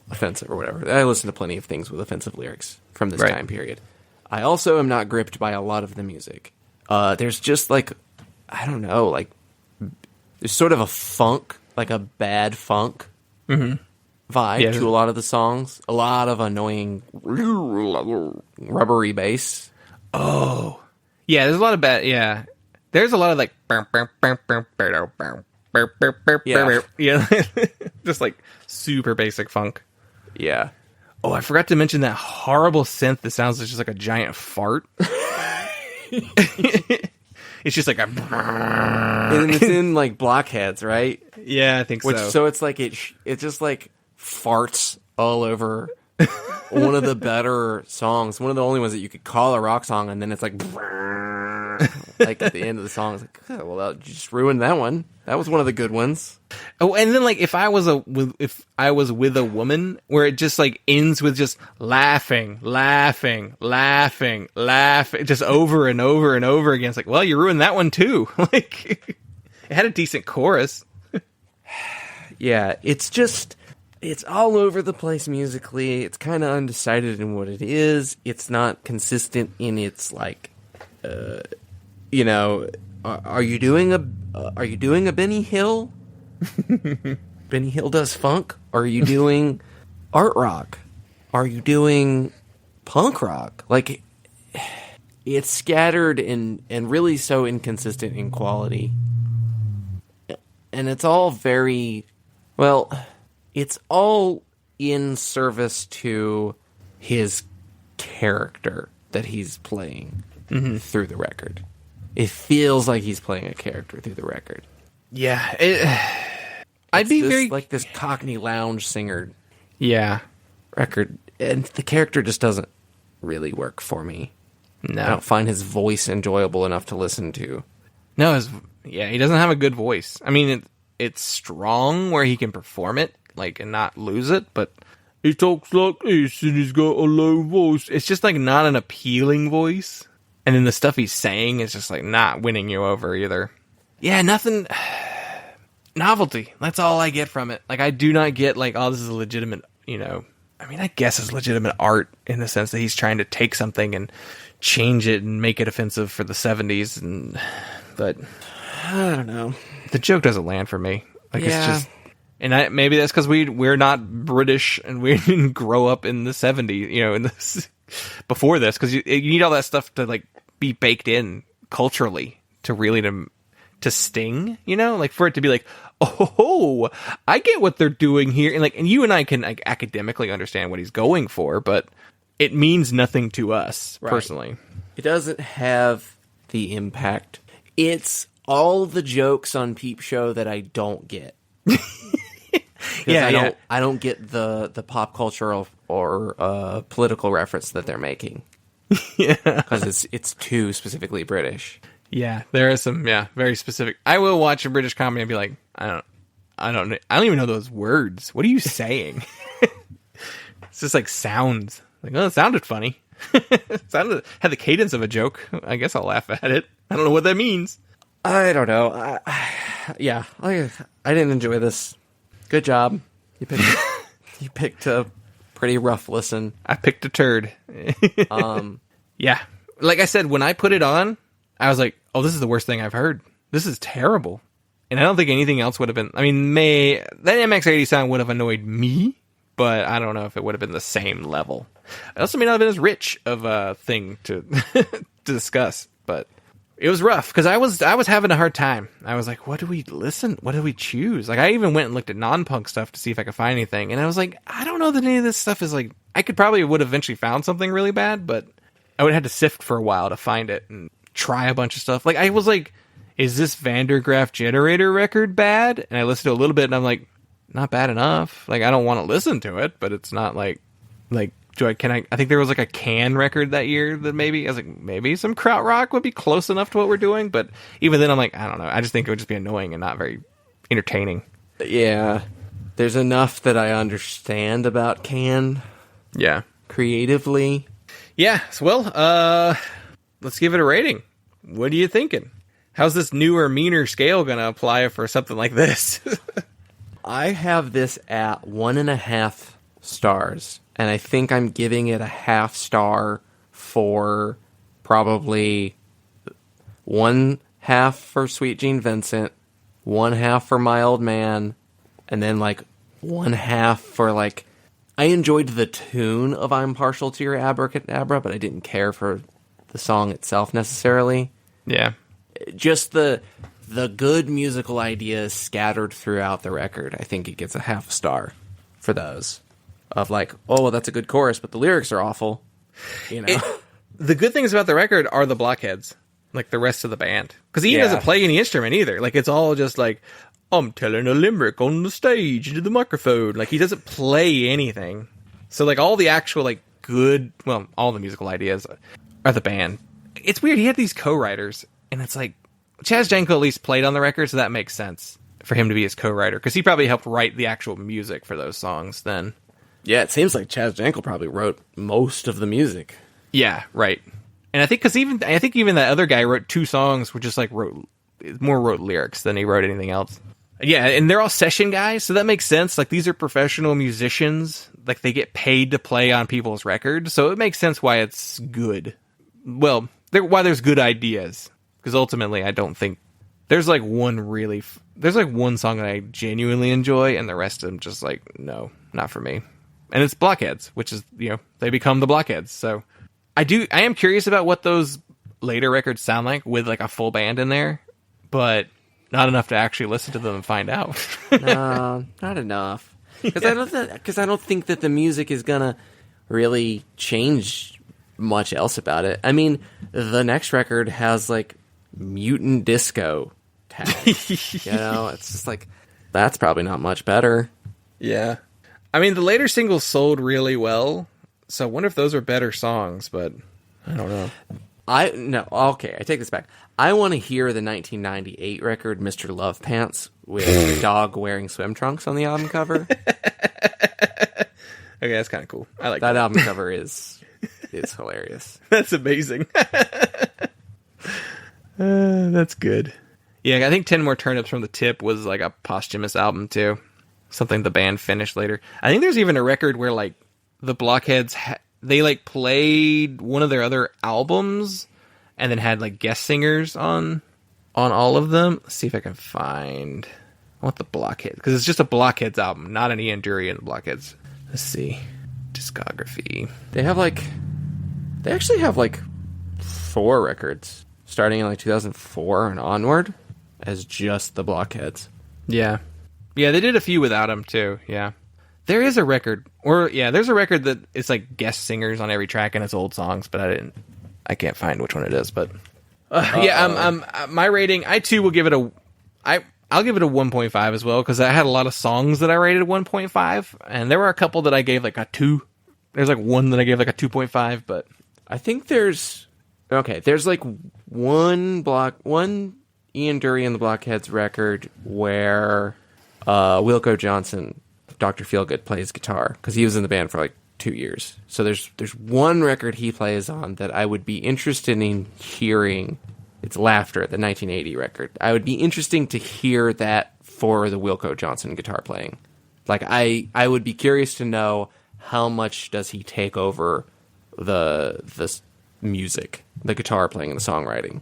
offensive or whatever. I listen to plenty of things with offensive lyrics from this time period. I also am not gripped by a lot of the music. There's just there's sort of a funk, like a bad funk vibe to a lot of the songs. A lot of annoying rubbery bass.
Oh. Yeah, there's a lot of there's a lot of like just like super basic funk.
Yeah.
Oh, I forgot to mention that horrible synth that sounds just like a giant fart. It's just like a
and it's in like Blockheads, right?
Yeah, I think so.
So it's like it just like farts all over one of the better songs, one of the only ones that you could call a rock song, and then it's like like at the end of the song, it's like, oh, well, that just ruined that one. That was one of the good ones.
Oh, and then like if I was with a woman, where it just like ends with just laughing, just over and over and over again. It's like, well, you ruined that one too. Like, it had a decent chorus.
Yeah, it's all over the place musically. It's kind of undecided in what it is. It's not consistent in its like, are you doing a Benny Hill? Benny Hill does funk? Are you doing art rock? Are you doing punk rock? Like, it's scattered and really so inconsistent in quality. And it's all it's all in service to his character that he's playing through the record. It feels like he's playing a character through the record.
Yeah, I'd be very
like this Cockney lounge singer.
Yeah,
record, and the character just doesn't really work for me.
No,
I don't find his voice enjoyable enough to listen to.
No, he doesn't have a good voice. I mean, it's strong where he can perform it, like, and not lose it, but he talks like this and he's got a low voice. It's just like not an appealing voice. And then the stuff he's saying is just like not winning you over either. Yeah, nothing. Novelty. That's all I get from it. Like, I do not get like, oh, this is a legitimate, I mean, I guess it's legitimate art in the sense that he's trying to take something and change it and make it offensive for the 70s. But
I don't know.
The joke doesn't land for me. Like,
yeah.
it's just, And maybe that's because we're not British and we didn't grow up in the 70s, in this before this, because you need all that stuff to like be baked in culturally to really to sting, like for it to be like, oh, I get what they're doing here, and you and I can like academically understand what he's going for, but it means nothing to us personally.
It doesn't have the impact. It's all the jokes on Peep Show that I don't get. I don't get the pop culture or political reference that they're making.
Yeah,
because it's too specifically British.
Yeah, there is some very specific. I will watch a British comedy and be like, I don't even know those words. What are you saying? It's just like sounds. Like, oh, it sounded funny. Had the cadence of a joke. I guess I'll laugh at it. I don't know what that means.
I don't know. I didn't enjoy this. Good job. You picked a pretty rough listen.
I picked a turd. Yeah. Like I said, when I put it on, I was like, oh, this is the worst thing I've heard. This is terrible. And I don't think anything else would have been... I mean, that MX80 sound would have annoyed me, but I don't know if it would have been the same level. It also may not have been as rich of a thing to to discuss, but it was rough, because I was having a hard time. I was like, what do we listen? What do we choose? Like, I even went and looked at non-punk stuff to see if I could find anything, and I was like, I don't know that any of this stuff is like... I would have eventually found something really bad, but I would have had to sift for a while to find it and try a bunch of stuff. Like, I was like, is this Vandergraaf Generator record bad? And I listened to a little bit, and I'm like, not bad enough. Like, I don't want to listen to it, but it's not like I think there was like a Can record that year that maybe, I was like, maybe some krautrock would be close enough to what we're doing, but even then I'm like, I don't know. I just think it would just be annoying and not very entertaining.
Yeah. There's enough that I understand about Can.
Yeah.
Creatively.
Yeah. Well, let's give it a rating. What are you thinking? How's this newer, meaner scale going to apply for something like this?
I have this at 1.5 stars, and I think I'm giving it a half star for probably 1/2 for Sweet Gene Vincent, 1/2 for My Old Man, and then like 1/2 for like... I enjoyed the tune of I'm Partial to Your Abracadabra, but I didn't care for the song itself necessarily.
Yeah.
Just the good musical ideas scattered throughout the record. I think it gets a half star for those. Of like, oh, well, that's a good chorus, but the lyrics are awful.
The good things about the record are the Blockheads, like the rest of the band. Because Ian doesn't play any instrument either. Like, it's all just like, I'm telling a limerick on the stage into the microphone. Like, he doesn't play anything. So, like, all the actual, like, good, well, all the musical ideas are the band. It's weird. He had these co-writers, and it's like, Chaz Jankel at least played on the record, so that makes sense for him to be his co-writer. Because he probably helped write the actual music for those songs then.
Yeah, it seems like Chaz Jankel probably wrote most of the music.
Yeah, right. And I think even that other guy wrote 2 songs, which just like wrote lyrics than he wrote anything else. Yeah, and they're all session guys, so that makes sense. Like, these are professional musicians. Like, they get paid to play on people's records, so it makes sense why it's good. Well, why there's good ideas. Because ultimately, I don't think... There's like one song that I genuinely enjoy, and the rest of them just like, no, not for me. And it's Blockheads, which is, they become the Blockheads. So I am curious about what those later records sound like with like a full band in there, but not enough to actually listen to them and find out.
No, not enough. Because I don't think that the music is gonna really change much else about it. I mean, the next record has like mutant disco tags. It's just like, that's probably not much better.
Yeah. I mean, the later singles sold really well, so I wonder if those are better songs, but I don't know.
I take this back. I want to hear the 1998 record, Mr. Love Pants, with a dog wearing swim trunks on the album cover.
Okay, that's kind of cool. I like that.
Album cover is hilarious.
That's amazing. That's good. Yeah, I think 10 More Turnips from the Tip was like a posthumous album too. Something the band finished later. I think there's even a record where like the Blockheads they like played one of their other albums and then had like guest singers on all of them. Let's see if I can find. want the Blockheads, because it's just a Blockheads album, not an Ian Dury and the Blockheads. Let's see. Discography.
They actually have like 4 records starting in like 2004 and onward as just the Blockheads.
Yeah. Yeah, they did a few without him, too. Yeah. There is a record, there's a record that it's like guest singers on every track and it's old songs, but I can't find which one it is, but my rating, I too will give it I'll give it a 1.5 as well, because I had a lot of songs that I rated 1.5, and there were a couple that I gave like a 2. There's like one that I gave like a 2.5, but
I think there's like one Ian Dury and the Blockheads record where Wilco Johnson, Dr. Feelgood, plays guitar, because he was in the band for like 2 years. So there's one record he plays on that I would be interested in hearing. It's Laughter, the 1980 record. I would be interesting to hear that for the Wilco Johnson guitar playing. Like, I would be curious to know how much does he take over the music, the guitar playing and the songwriting,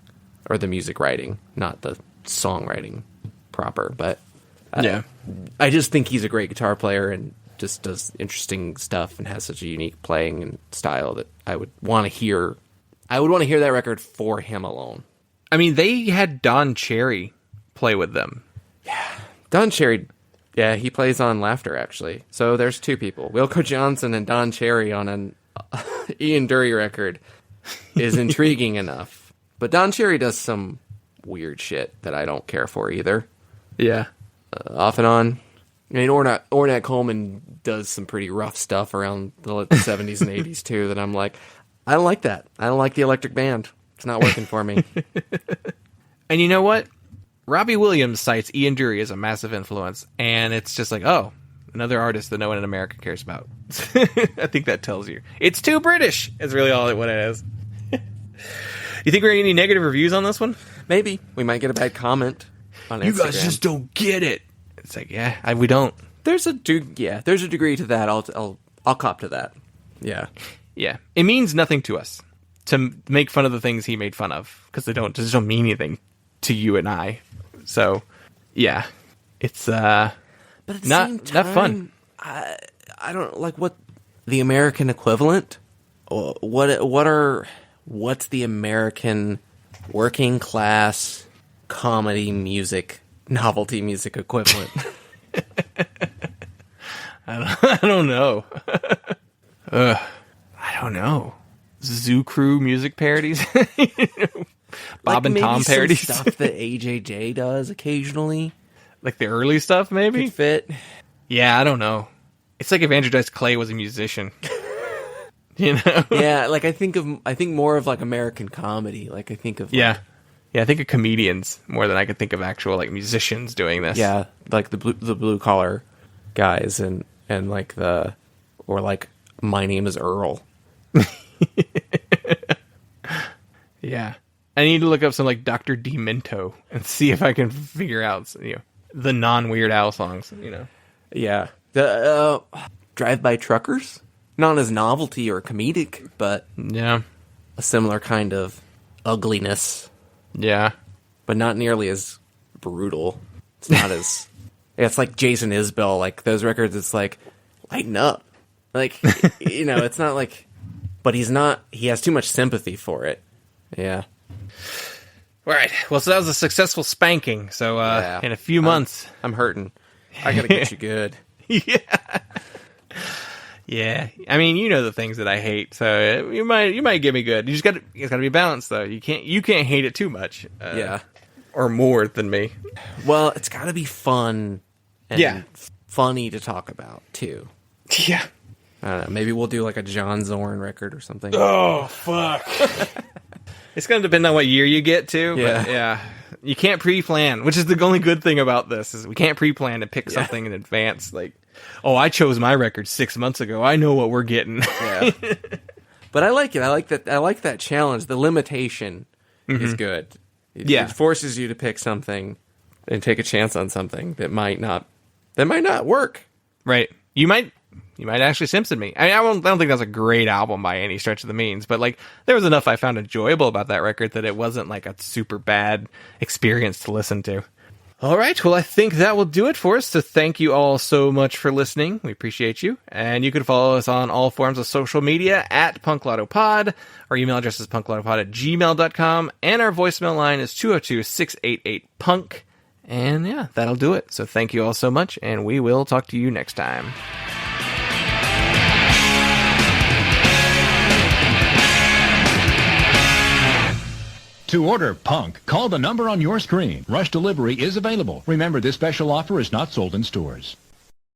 or the music writing, not the songwriting proper. But I just think he's a great guitar player and just does interesting stuff and has such a unique playing and style that I would want to hear. I would want to hear that record for him alone.
I mean, they had Don Cherry play with them.
Yeah. Don Cherry, yeah, he plays on Laughter, actually. So there's 2 people. Wilco Johnson and Don Cherry on an Ian Dury record is intriguing enough. But Don Cherry does some weird shit that I don't care for either.
Yeah.
Off and on. I mean, Ornette Coleman does some pretty rough stuff around the 70s and 80s, too, that I'm like, I don't like that. I don't like the electric band. It's not working for me.
And you know what? Robbie Williams cites Ian Dury as a massive influence, and it's just like, oh, another artist that no one in America cares about. I think that tells you. It's too British, is really all what it is. You think we're going to get any negative reviews on this one?
Maybe. We might get a bad comment on Instagram.
You guys just don't get it. It's like, we don't.
There's a degree to that. I'll cop to that. Yeah.
Yeah. It means nothing to us to make fun of the things he made fun of, because they just don't mean anything to you and I. So, yeah, it's
but at the
not
same time,
not fun.
I don't like what the American equivalent. What's the American working class comedy music, novelty music equivalent?
I don't know. I don't know. Zoo Crew music parodies, Bob and Tom parodies,
stuff that AJJ does occasionally,
like the early stuff. Maybe
could fit.
Yeah, I don't know. It's like if Andrew Dice Clay was a musician. You know?
Yeah, like I think more of like American comedy. Like I think of
I think of comedians more than I could think of actual like musicians doing this.
Yeah, like the blue collar guys and like or like My Name Is Earl.
Yeah, I need to look up some like Dr. Demento and see if I can figure out the non-Weird Al songs.
Yeah, the Drive-By Truckers, not as novelty or comedic, but
yeah,
a similar kind of ugliness.
Yeah,
but not nearly as brutal. It's not as. It's like Jason Isbell, like those records. It's like lighten up, like it's not like. But he's not. He has too much sympathy for it. Yeah.
All right. Well, so that was a successful spanking. So in a few months,
I'm hurting. I gotta get you good.
Yeah. Yeah. I mean, the things that I hate, so you might get me good. It's got to be balanced though. You can't hate it too much.
Yeah.
Or more than me.
Well, it's got to be fun. And funny to talk about too.
Yeah.
I don't know. Maybe we'll do like a John Zorn record or something.
Oh, fuck. It's going to depend on what year you get to.
Yeah.
But yeah. You can't pre-plan, which is the only good thing about this, is we can't pre-plan and pick something in advance. Like, oh, I chose my record 6 months ago. I know what we're getting.
Yeah. But I like it. I like that challenge. The limitation is good. It forces you to pick something and take a chance on something that might not work.
Right. You might actually Simpson me. I mean, I don't think that's a great album by any stretch of the means, but like there was enough I found enjoyable about that record that it wasn't like a super bad experience to listen to. All right. Well, I think that will do it for us. So thank you all so much for listening. We appreciate you. And you can follow us on all forms of social media at punklotopod. Our email address is punklotopod@gmail.com. And our voicemail line is 202-688-PUNK. And yeah, that'll do it. So thank you all so much. And we will talk to you next time.
To order Punk, call the number on your screen. Rush delivery is available. Remember, this special offer is not sold in stores.